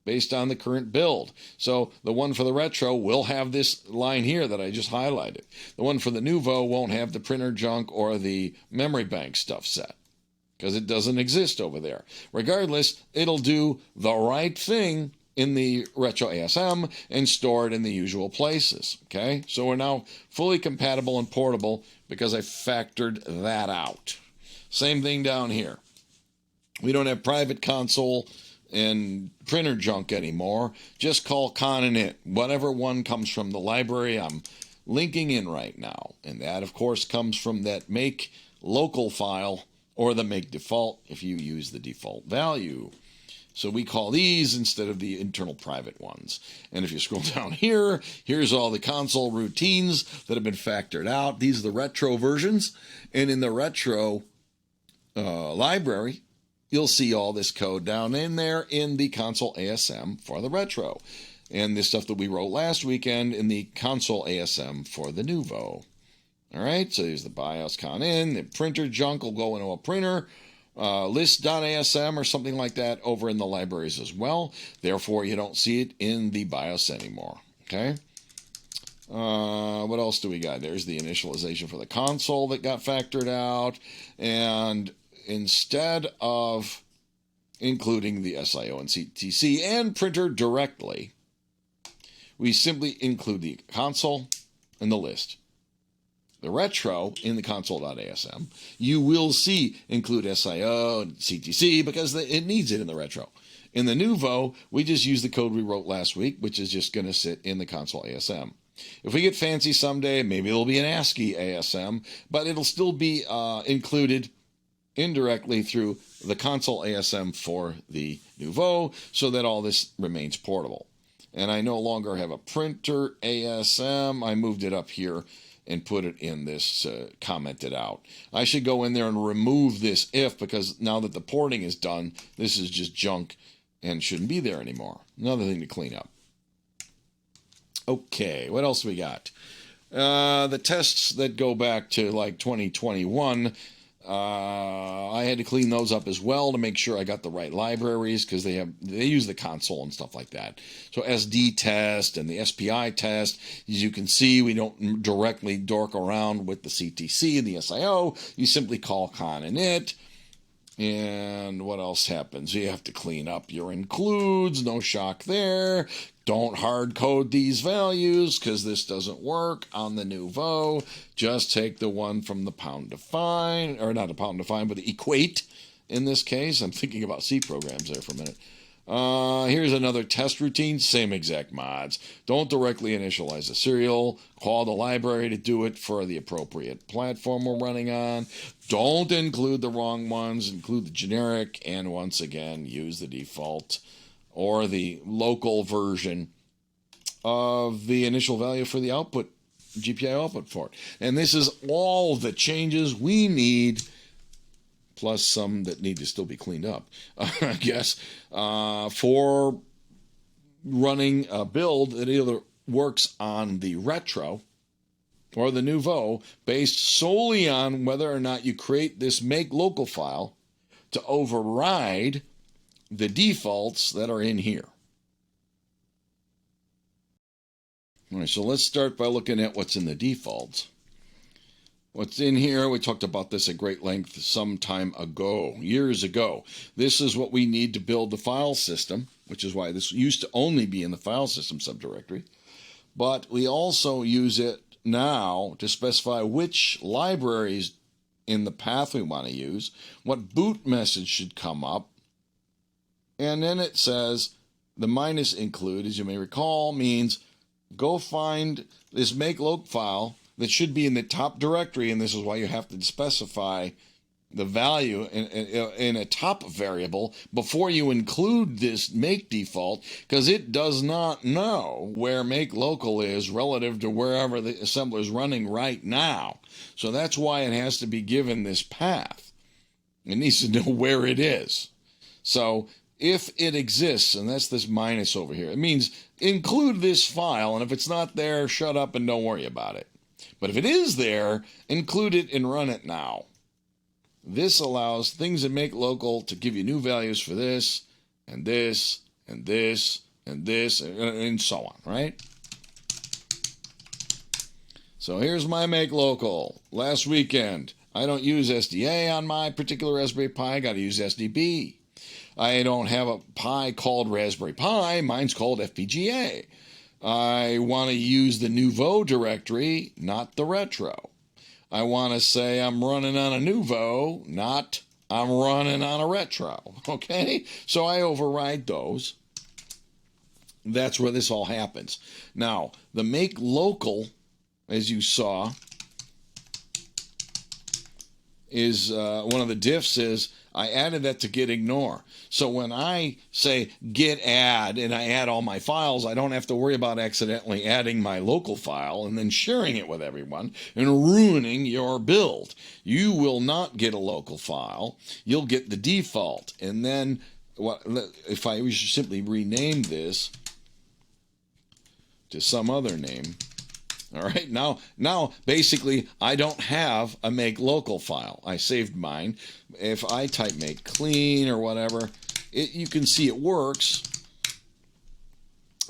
based on the current build. So the one for the retro will have this line here that I just highlighted. The one for the Nouveau won't have the printer junk or the memory bank stuff set, because it doesn't exist over there. Regardless, it'll do the right thing in the retro ASM and store it in the usual places. Okay, so we're now fully compatible and portable because I factored that out. Same thing down here. We don't have private console and printer junk anymore. Just call con init, whatever one comes from the library I'm linking in right now. And that, of course, comes from that make local file or the make default if you use the default value. So we call these instead of the internal private ones. And if you scroll down here, here's all the console routines that have been factored out. These are the retro versions. And in the retro library, you'll see all this code down in there in the console ASM for the retro. And this stuff that we wrote last weekend in the console ASM for the Nouveau. All right, so here's the BIOS con in. The printer junk will go into a printer. List.asm or something like that over in the libraries as well. Therefore, you don't see it in the BIOS anymore. Okay. What else do we got? There's the initialization for the console that got factored out. And instead of including the SIO and CTC and printer directly, we simply include the console and the list. The retro in the console.asm, you will see include SIO and CTC because it needs it in the retro. In the Nouveau, we just use the code we wrote last week, which is just going to sit in the console ASM. If we get fancy someday, maybe it'll be an ASCII ASM, but it'll still be included indirectly through the console ASM for the Nouveau, so that all this remains portable. And I no longer have a printer ASM. I moved it up here and put it in this commented out. I should go in there and remove this if, because now that the porting is done, this is just junk and shouldn't be there anymore. Another thing to clean up. Okay, what else we got? The tests that go back to like 2021, I had to clean those up as well to make sure I got the right libraries, because they use the console and stuff like that. So SD test and the SPI test, as you can see, we don't directly dork around with the CTC and the SIO. You simply call con init. And what else happens? You have to clean up your includes. No shock there. Don't hard code these values, because this doesn't work on the Nouveau. Just take the one from the pound define, or not a pound define, but the equate in this case. I'm thinking about C programs there for a minute. Here's another test routine, same exact mods. Don't directly initialize the serial. Call the library to do it for the appropriate platform we're running on. Don't include the wrong ones. Include the generic, and once again, use the default or the local version of the initial value for the output, GPIO output port. And this is all the changes we need, plus some that need to still be cleaned up, I guess, for running a build that either works on the Retro or the Nouveau, based solely on whether or not you create this make local file to override the defaults that are in here. All right, so let's start by looking at what's in the defaults. What's in here, we talked about this at great length some time ago, years ago. This is what we need to build the file system, which is why this used to only be in the file system subdirectory. But we also use it now to specify which libraries in the path we want to use, what boot message should come up, and then it says the minus include, as you may recall, means go find this make local file that should be in the top directory, and this is why you have to specify the value in a top variable before you include this make default, because it does not know where make local is relative to wherever the assembler is running right now. So that's why it has to be given this path. It needs to know where it is. So if it exists, and that's this minus over here, it means include this file, and if it's not there, shut up and don't worry about it. But if it is there, include it and run it now. This allows things that make local to give you new values for this, and this, and this, and this, and so on, right? So here's my make local. Last weekend, I don't use SDA on my particular Raspberry Pi. I got to use SDB. I don't have a Pi called Raspberry Pi. Mine's called FPGA. I want to use the Nouveau directory, not the Retro. I want to say I'm running on a Nouveau, not I'm running on a Retro. Okay? So I override those. That's where this all happens. Now, the make local, as you saw, is one of the diffs is I added that to git ignore. So when I say git add and I add all my files, I don't have to worry about accidentally adding my local file and then sharing it with everyone and ruining your build. You will not get a local file. You'll get the default. And then if we should simply rename this to some other name. All right, now basically I don't have a make local file. I saved mine. If I type make clean or whatever, you can see it works.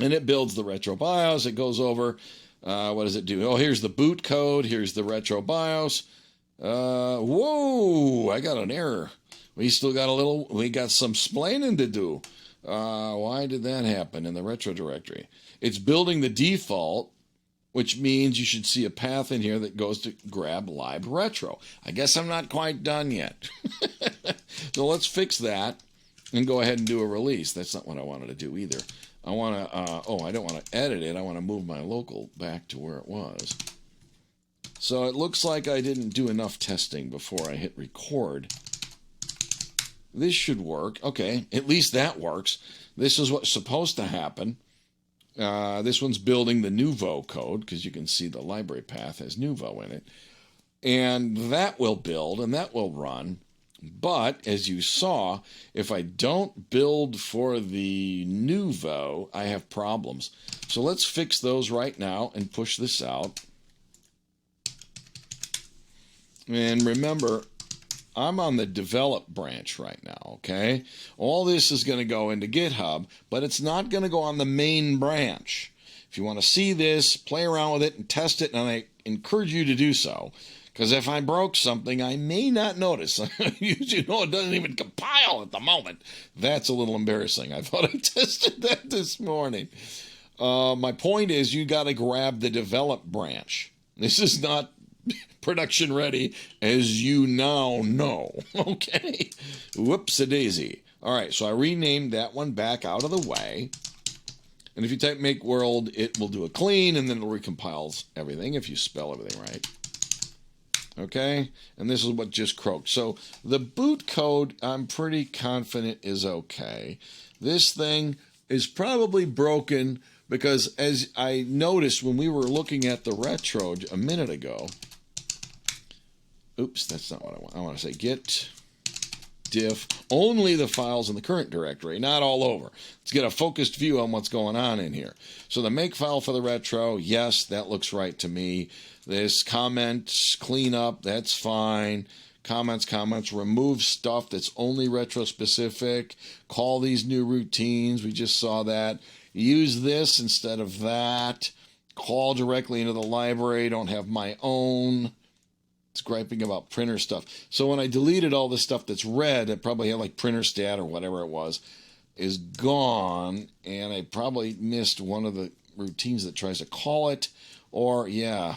And it builds the retro BIOS. It goes over, what does it do? Oh, here's the boot code. Here's the retro BIOS. Whoa, I got an error. We got some splaining to do. Why did that happen in the retro directory? It's building the default, which means you should see a path in here that goes to grab lib retro. I guess I'm not quite done yet. So let's fix that and go ahead and do a release. That's not what I wanted to do either. I want to, I don't want to edit it. I want to move my local back to where it was. So it looks like I didn't do enough testing before I hit record. This should work. Okay, at least that works. This is what's supposed to happen. This one's building the Nouveau code, because you can see the library path has Nouveau in it. And that will build, and that will run. But, as you saw, if I don't build for the Nouveau, I have problems. So let's fix those right now and push this out. And remember, I'm on the develop branch right now, okay? All this is going to go into GitHub, but it's not going to go on the main branch. If you want to see this, play around with it and test it, and I encourage you to do so. Because if I broke something, I may not notice. You know, it doesn't even compile at the moment. That's a little embarrassing. I thought I tested that this morning. My point is, you got to grab the develop branch. This is not production ready, as you now know. Okay? Whoops-a-daisy. All right, so I renamed that one back out of the way. And if you type make world, it will do a clean, and then it'll recompile everything if you spell everything right. Okay, and this is what just croaked. So the boot code, I'm pretty confident is okay. This thing is probably broken because, as I noticed when we were looking at the retro a minute ago, oops, that's not what I want. I want to say git diff only the files in the current directory, not all over. Let's get a focused view on what's going on in here. So the make file for the retro, yes, that looks right to me. This comments, cleanup, that's fine. Comments, remove stuff that's only retro specific. Call these new routines, we just saw that. Use this instead of that. Call directly into the library, don't have my own. It's griping about printer stuff. So when I deleted all the stuff that's red, it probably had like printer stat or whatever it was, is gone. And I probably missed one of the routines that tries to call it. Or, yeah.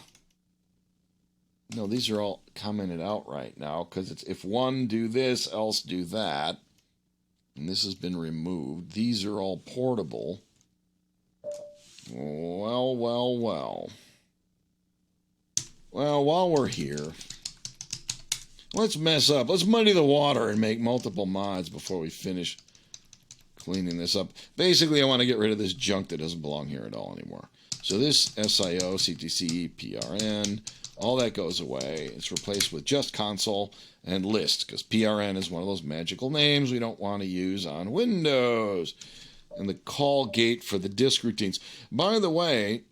No, these are all commented out right now because it's if one do this, else do that. And this has been removed. These are all portable. Well. Well, while we're here, let's mess up. Let's muddy the water and make multiple mods before we finish cleaning this up. Basically, I want to get rid of this junk that doesn't belong here at all anymore. So this SIO, CTC, PRN, all that goes away. It's replaced with just console and list, because PRN is one of those magical names we don't want to use on Windows. And the call gate for the disk routines. By the way,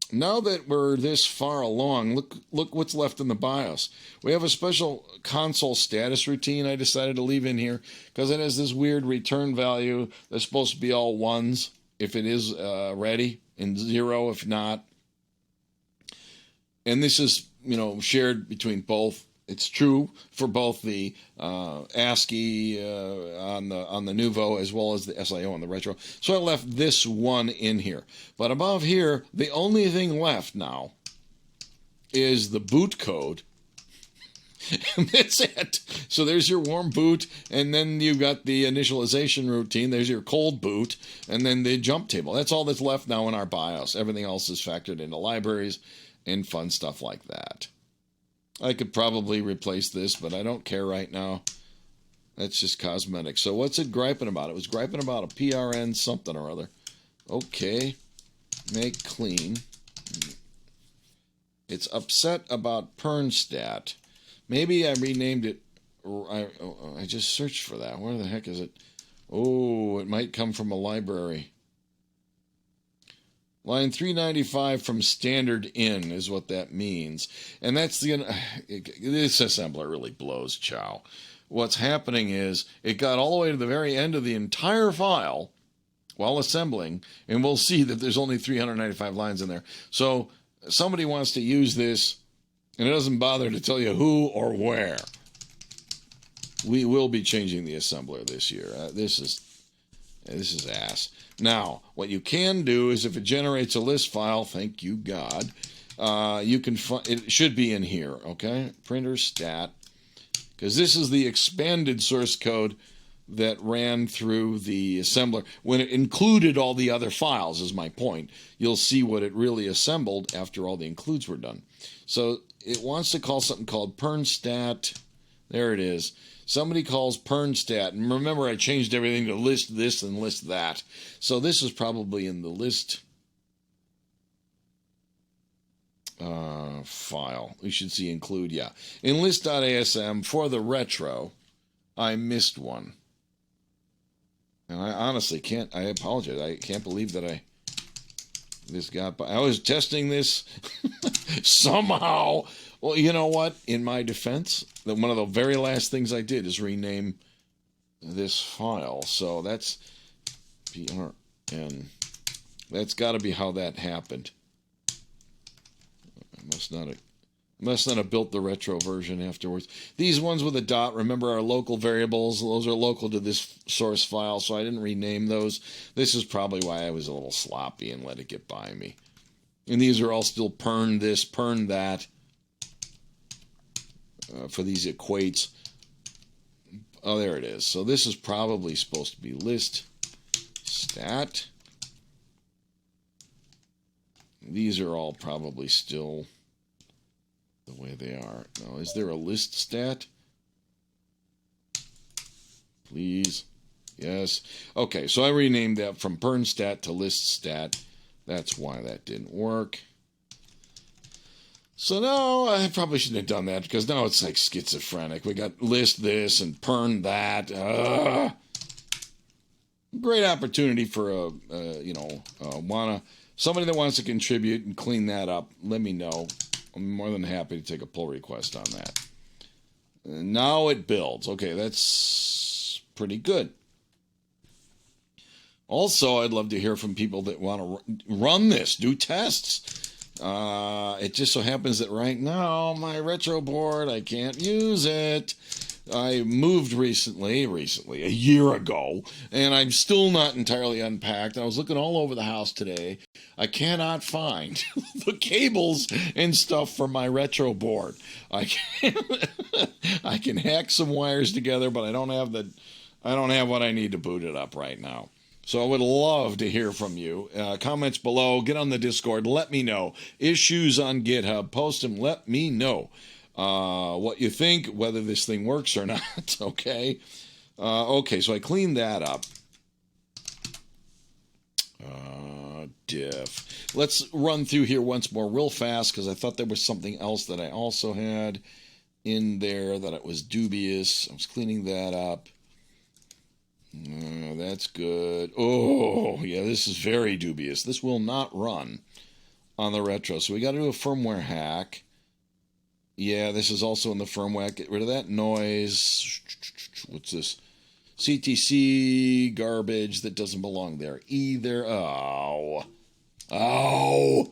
now that we're this far along, look what's left in the BIOS. We have a special console status routine I decided to leave in here because it has this weird return value that's supposed to be all ones if it is ready and 0 if not. And this is, shared between both. It's true for both the ASCII on the Nouveau as well as the SIO on the retro. So I left this one in here. But above here, the only thing left now is the boot code. And that's it. So there's your warm boot, and then you've got the initialization routine. There's your cold boot, and then the jump table. That's all that's left now in our BIOS. Everything else is factored into libraries and fun stuff like that. I could probably replace this, but I don't care right now. That's just cosmetic. So what's it griping about? It was griping about a PRN something or other. Okay. Make clean. It's upset about pernstat. Maybe I renamed it. I just searched for that. Where the heck is it? Oh, it might come from a library. Line 395 from standard in is what that means. And that's this assembler really blows chow. What's happening is it got all the way to the very end of the entire file while assembling, and we'll see that there's only 395 lines in there. So somebody wants to use this, and it doesn't bother to tell you who or where. We will be changing the assembler this year. This is ass. Now, what you can do is if it generates a list file, thank you God, you can it should be in here, okay? Printer stat, because this is the expanded source code that ran through the assembler. When it included all the other files, is my point. You'll see what it really assembled after all the includes were done. So it wants to call something called pernstat. There it is. Somebody calls pernstat. And remember, I changed everything to list this and list that. So this is probably in the list file. We should see include, yeah. In list.asm for the retro, I missed one. And I honestly can't, I apologize. I can't believe that this got by. I was testing this somehow. Well, you know what? In my defense, one of the very last things I did is rename this file. So that's PRN. That's got to be how that happened. I must not have built the retro version afterwards. These ones with a dot, remember, are local variables. Those are local to this source file, so I didn't rename those. This is probably why I was a little sloppy and let it get by me. And these are all still pern this, pern that for these equates. Oh, there it is. So this is probably supposed to be list stat. These are all probably still the way they are. Now, is there a list stat? Please. Yes. Okay, so I renamed that from pernstat to list stat. That's why that didn't work. So no, I probably shouldn't have done that because now it's like schizophrenic. We got list this and pern that. Great opportunity for somebody that wants to contribute and clean that up. Let me know. I'm more than happy to take a pull request on that. Now it builds. Okay, that's pretty good. Also, I'd love to hear from people that want to run this, do tests. It just so happens that right now, my retro board, I can't use it. I moved recently, a year ago, and I'm still not entirely unpacked. I was looking all over the house today. I cannot find the cables and stuff for my retro board. I can hack some wires together, but I don't have what I need to boot it up right now. So I would love to hear from you. Comments below, get on the Discord, let me know. Issues on GitHub, post them, let me know. What you think, whether this thing works or not, okay? Okay, so I cleaned that up. Diff. Let's run through here once more real fast because I thought there was something else that I also had in there that it was dubious. I was cleaning that up. That's good. Oh, yeah, this is very dubious. This will not run on the retro. So we got to do a firmware hack. Yeah, this is also in the firmware. Get rid of that noise. What's this? CTC garbage that doesn't belong there either. Oh. All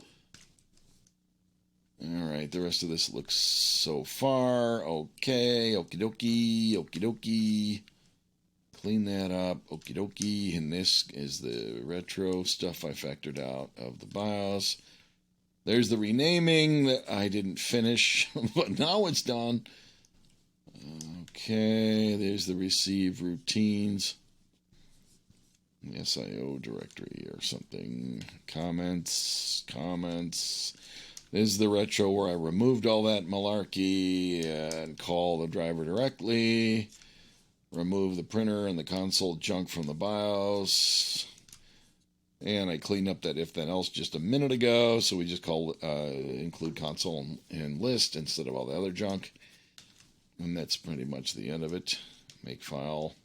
right, the rest of this looks so far okay. Okie dokie, okie dokie. Clean that up, okie dokie. And this is the retro stuff I factored out of the BIOS. There's the renaming that I didn't finish, but now it's done. Okay, there's the receive routines. SIO directory or something. Comments. There's the retro where I removed all that malarkey and call the driver directly. Remove the printer and the console junk from the BIOS. And I cleaned up that if then else just a minute ago, so we just call include console and list instead of all the other junk. And that's pretty much the end of it. Make file.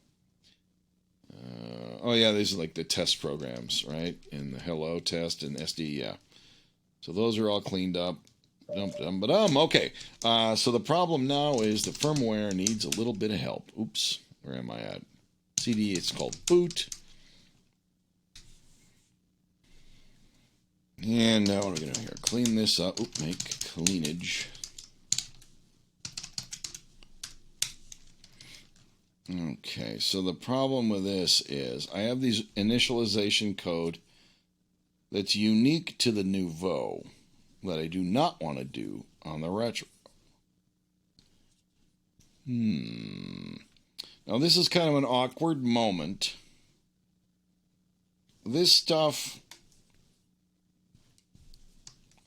Oh yeah, these are like the test programs, right? In the hello test and SD, yeah. So those are all cleaned up. Okay, so the problem now is the firmware needs a little bit of help. Oops, where am I at? CD, it's called boot. And now what are we going to do here? Clean this up. Make cleanage. Okay, so the problem with this is I have these initialization code that's unique to the Nouveau that I do not want to do on the retro. Now Now, this is kind of an awkward moment. This stuff,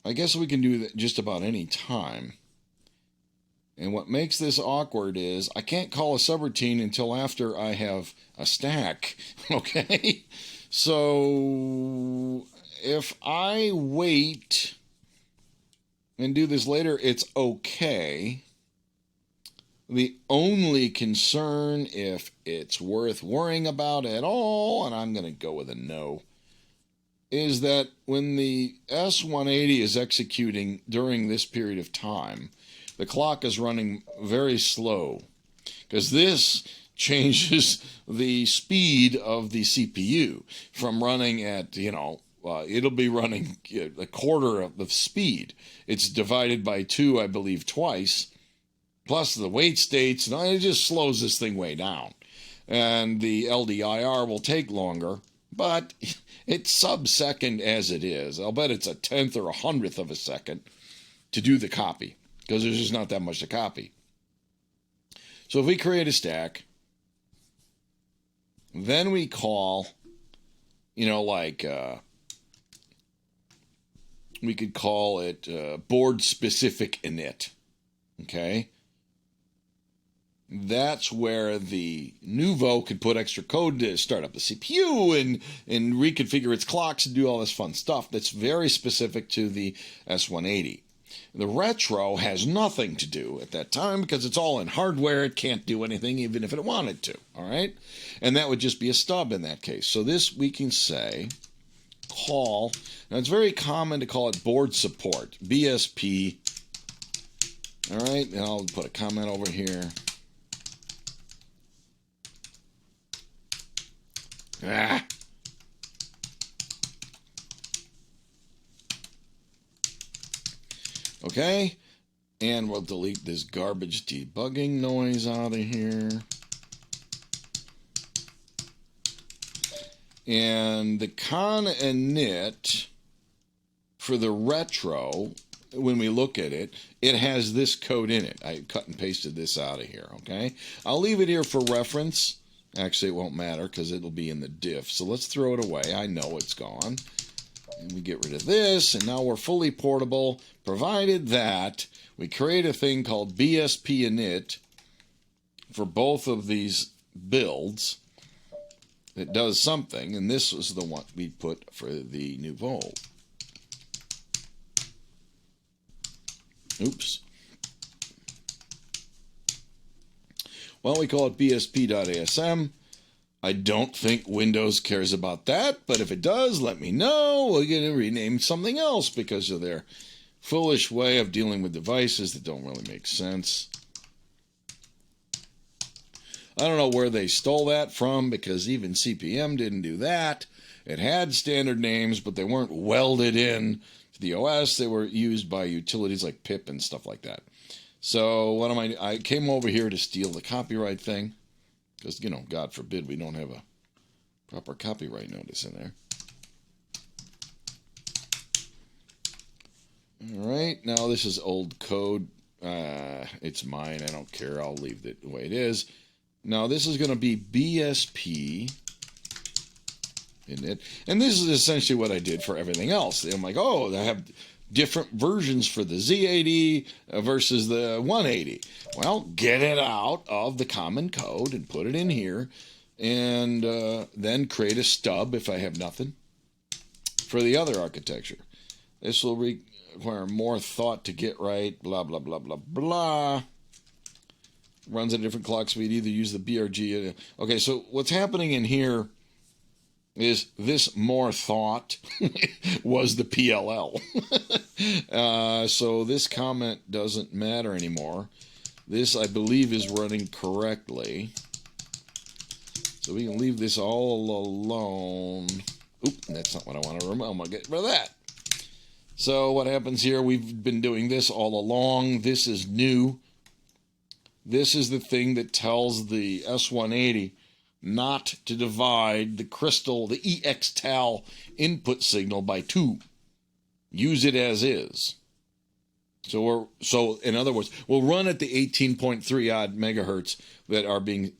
I guess we can do that just about any time. And what makes this awkward is I can't call a subroutine until after I have a stack, okay? So if I wait and do this later, it's okay. The only concern, if it's worth worrying about at all, and I'm going to go with a no, is that when the S180 is executing during this period of time, the clock is running very slow, because this changes the speed of the CPU from running at, it'll be running a quarter of the speed. It's divided by 2, I believe, twice, plus the wait states, and it just slows this thing way down. And the LDIR will take longer, but it's sub-second as it is. I'll bet it's a tenth or a hundredth of a second to do the copy, because there's just not that much to copy. So if we create a stack, then we call, we could call it board-specific init, okay? That's where the Nouveau could put extra code to start up the CPU and reconfigure its clocks and do all this fun stuff that's very specific to the S180. The Retro has nothing to do at that time because it's all in hardware. It can't do anything even if it wanted to, all right? And that would just be a stub in that case. So this we can say call, now it's very common to call it board support, BSP, all right? And I'll put a comment over here. Okay, and we'll delete this garbage debugging noise out of here. And the con init for the Retro, when we look at it, it has this code in it. I cut and pasted this out of here, okay? I'll leave it here for reference. Actually, it won't matter because it'll be in the diff. So let's throw it away. I know it's gone. And we get rid of this, and now we're fully portable, provided that we create a thing called BSP init for both of these builds that does something, and this was the one we put for the Nouveau. Oops. Well, we call it bsp.asm. I don't think Windows cares about that, but if it does, let me know. We're going to rename something else because of their foolish way of dealing with devices that don't really make sense. I don't know where they stole that from because even CPM didn't do that. It had standard names, but they weren't welded in to the OS. They were used by utilities like pip and stuff like that. So what am I came over here to steal the copyright thing because, God forbid we don't have a proper copyright notice in there. All right, now this is old code. It's mine. I don't care. I'll leave it the way it is. Now this is going to be BSP init, and this is essentially what I did for everything else. I'm like, oh, I have different versions for the Z80 versus the 180. Well, get it out of the common code and put it in here, and then create a stub if I have nothing for the other architecture. This will require more thought to get right, blah, blah, blah, blah, blah. Runs at a different clock speed, either use the BRG. Okay, so what's happening in here is this more thought was the PLL. So this comment doesn't matter anymore. This, I believe, is running correctly. So we can leave this all alone. Oop, that's not what I want to remember. I'm going to get rid of that. So what happens here, we've been doing this all along. This is new. This is the thing that tells the S180 not to divide the crystal, the EXTAL input signal by 2. Use it as is. So in other words, we'll run at the 18.3 odd megahertz that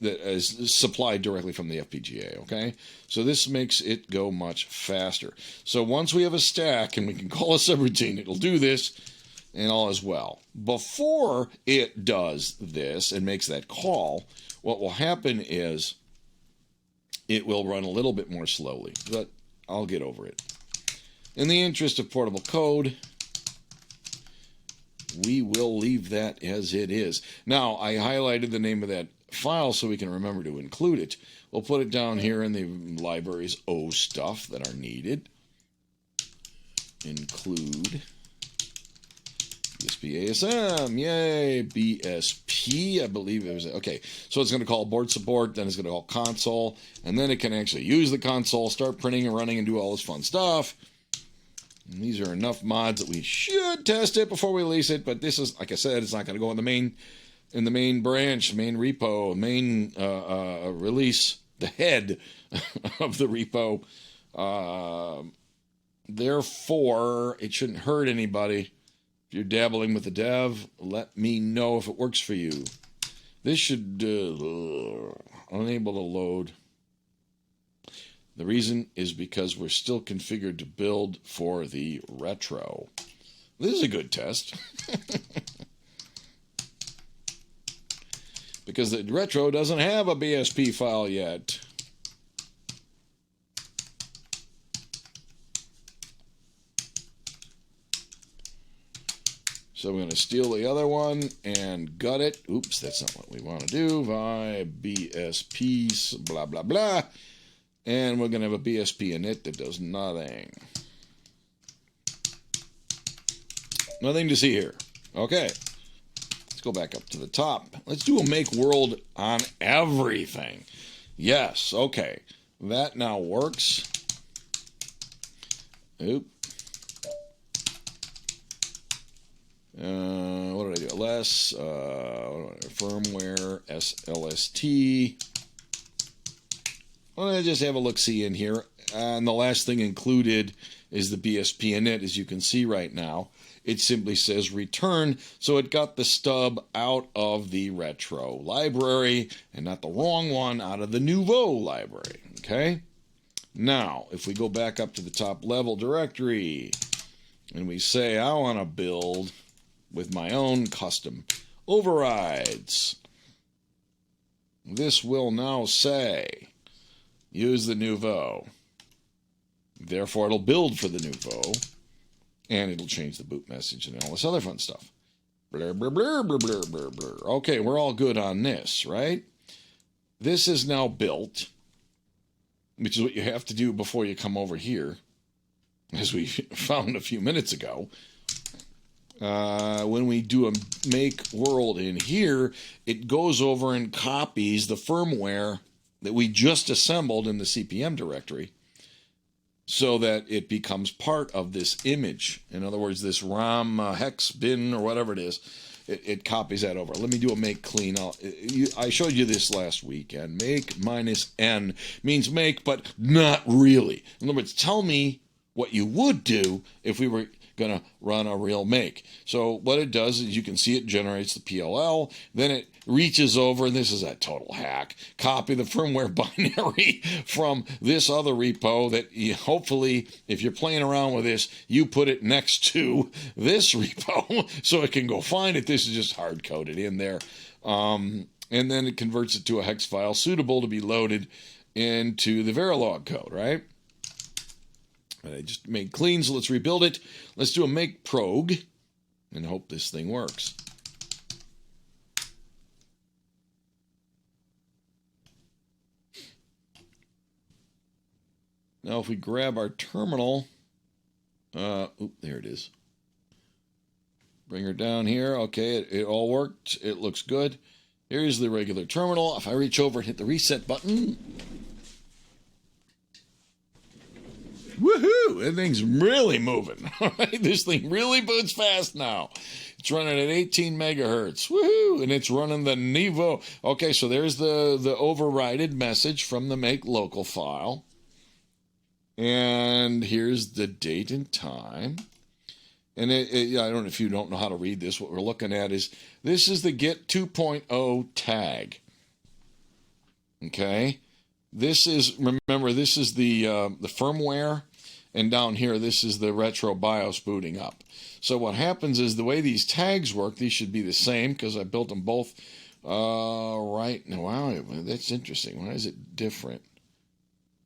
is supplied directly from the FPGA. Okay, so this makes it go much faster. So once we have a stack and we can call a subroutine, it'll do this, and all is well. Before it does this and makes that call, what will happen is it will run a little bit more slowly, but I'll get over it. In the interest of portable code, we will leave that as it is. Now, I highlighted the name of that file so we can remember to include it. We'll put it down here in the library's O stuff that are needed. Include BSP ASM, yay, BSP, I believe it was, okay. So it's going to call board support, then it's going to call console, and then it can actually use the console, start printing and running and do all this fun stuff. And these are enough mods that we should test it before we release it, but this is, like I said, it's not going to go in the main branch, main repo, main release, the head of the repo. Therefore, it shouldn't hurt anybody. If you're dabbling with the dev, let me know if it works for you. This should unable to load. The reason is because we're still configured to build for the retro. This is a good test. Because the retro doesn't have a BSP file yet. So we're going to steal the other one and gut it. Oops, that's not what we want to do. Vi BSP, blah, blah, blah. And we're going to have a BSP in it that does nothing. Nothing to see here. Okay. Let's go back up to the top. Let's do a make world on everything. Yes, okay. That now works. Oop. What did I do? LS, firmware, SLST. Well, I just have a look-see in here. And the last thing included is the BSP init, as you can see right now. It simply says return, so it got the stub out of the retro library, and not the wrong one, out of the Nouveau library, okay? Now, if we go back up to the top level directory, and we say, I want to build with my own custom overrides, this will now say, use the Nouveau. Therefore, it'll build for the Nouveau, and it'll change the boot message and all this other fun stuff. Blur, blur, blur, blur, blur, blur, blur. Okay, we're all good on this, right? This is now built, which is what you have to do before you come over here, as we found a few minutes ago. When we do a make world in here, it goes over and copies the firmware that we just assembled in the CPM directory so that it becomes part of this image. In other words, this ROM hex bin or whatever it is, it copies that over. Let me do a make clean. I showed you this last weekend. Make minus N means make, but not really. In other words, tell me what you would do if we were going to run a real make. So what it does is you can see it generates the PLL, then it reaches over, and this is a total hack, copy the firmware binary from this other repo that you, hopefully, if you're playing around with this, you put it next to this repo so it can go find it. This is just hard-coded in there. And then it converts it to a hex file suitable to be loaded into the Verilog code, right? I just made clean, so let's rebuild it. Let's do a make prog and hope this thing works. Now, if we grab our terminal, there it is. Bring her down here. Okay, it all worked. It looks good. Here's the regular terminal. If I reach over and hit the reset button, woohoo! That thing's really moving. This thing really boots fast now. It's running at 18 megahertz. Woohoo! And it's running the Nouveau. Okay, so there's the overrided message from the make local file. And here's the date and time. And I don't know if you don't know how to read this. What we're looking at is this is the Get 2.0 tag. Okay, this is, remember, this is the firmware, and down here this is the retro BIOS booting up. So what happens is the way these tags work, these should be the same because I built them both right now. Wow, that's interesting. Why is it different?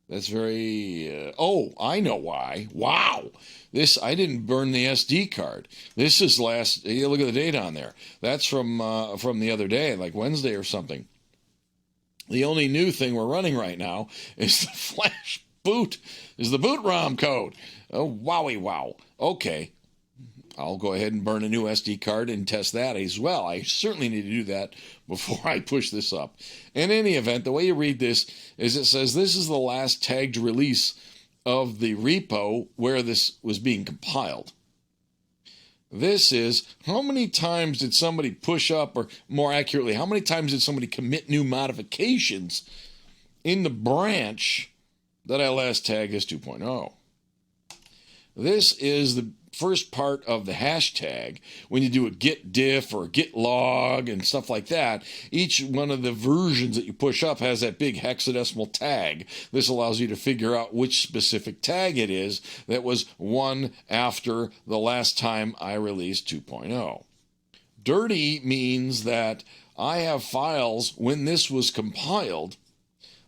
That's very, oh, I know why. Wow. I didn't burn the SD card. This is look at the date on there. That's from the other day, like Wednesday or something. The only new thing we're running right now is the flash boot, is the boot ROM code. Oh, wowie wow. Okay. I'll go ahead and burn a new SD card and test that as well. I certainly need to do that before I push this up. In any event, the way you read this is it says this is the last tagged release of the repo where this was being compiled. This is, how many times did somebody push up, or more accurately, how many times did somebody commit new modifications in the branch that I last tagged as 2.0? This is the first part of the hashtag. When you do a git diff or git log and stuff like that, each one of the versions that you push up has that big hexadecimal tag. This allows you to figure out which specific tag it is that was one after the last time I released 2.0. Dirty means that I have files when this was compiled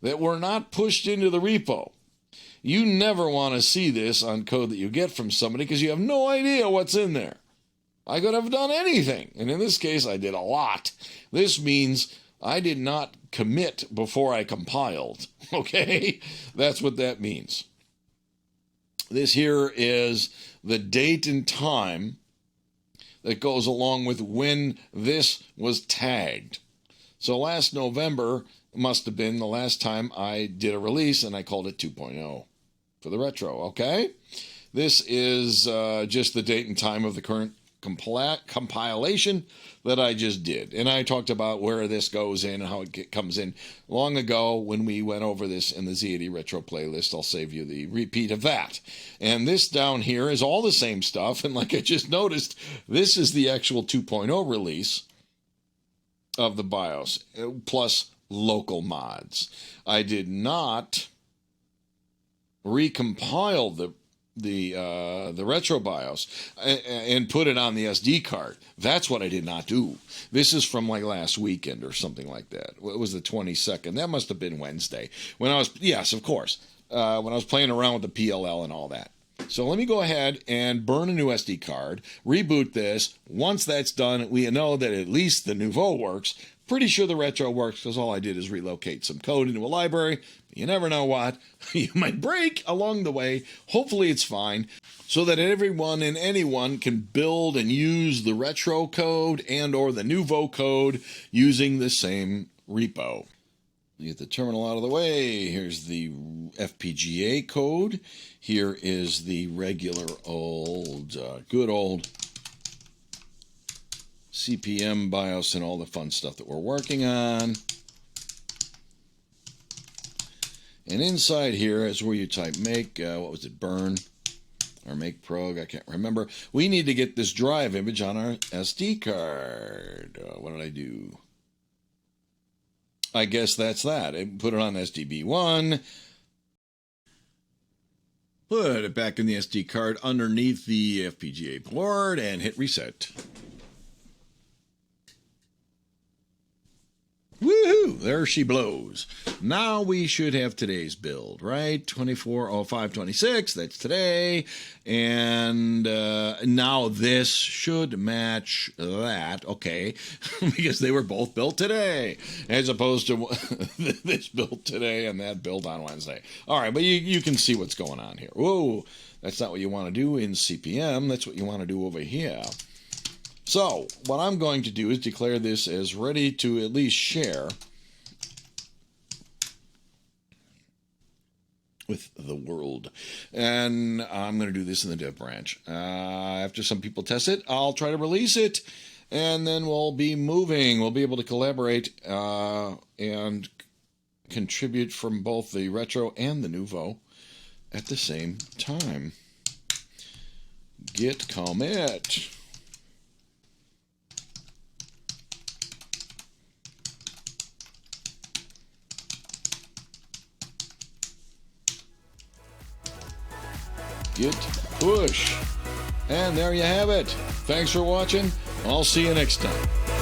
that were not pushed into the repo. You never want to see this on code that you get from somebody because you have no idea what's in there. I could have done anything, and in this case, I did a lot. This means I did not commit before I compiled, okay? That's what that means. This here is the date and time that goes along with when this was tagged. So last November must have been the last time I did a release, and I called it 2.0. for the retro, okay? This is just the date and time of the current compilation that I just did. And I talked about where this goes in and how it comes in long ago when we went over this in the Z80 Retro playlist. I'll save you the repeat of that. And this down here is all the same stuff. And like I just noticed, this is the actual 2.0 release of the BIOS, plus local mods. I did not recompile the retro BIOS and put it on the SD card. That's what I did not do. This is from like last weekend or something like that. It was the 22nd. That must have been Wednesday. Yes, of course. When I was playing around with the PLL and all that. So let me go ahead and burn a new SD card, reboot this. Once that's done, we know that at least the Nouveau works. Pretty sure the retro works because all I did is relocate some code into a library. You never know what. You might break along the way. Hopefully it's fine so that everyone and anyone can build and use the retro code and or the Nouveau code using the same repo. Get the terminal out of the way. Here's the FPGA code. Here is the regular old, good old CPM BIOS and all the fun stuff that we're working on. And inside here is where you type make, what was it, burn or make prog, I can't remember. We need to get this drive image on our SD card. What did I do? I guess that's that. I put it on SDB1. Put it back in the SD card underneath the FPGA board and hit reset. Woohoo! There she blows. Now we should have today's build, right? 240526, that's today. And now this should match that, okay, because they were both built today, as opposed to this built today and that built on Wednesday. All right, but you can see what's going on here. Whoa, that's not what you want to do in CPM. That's what you want to do over here. So, what I'm going to do is declare this as ready to at least share with the world. And I'm going to do this in the dev branch. After some people test it, I'll try to release it, and then we'll be moving. We'll be able to collaborate and contribute from both the retro and the Nouveau at the same time. Git commit. Git push. And there you have it. Thanks for watching. I'll see you next time.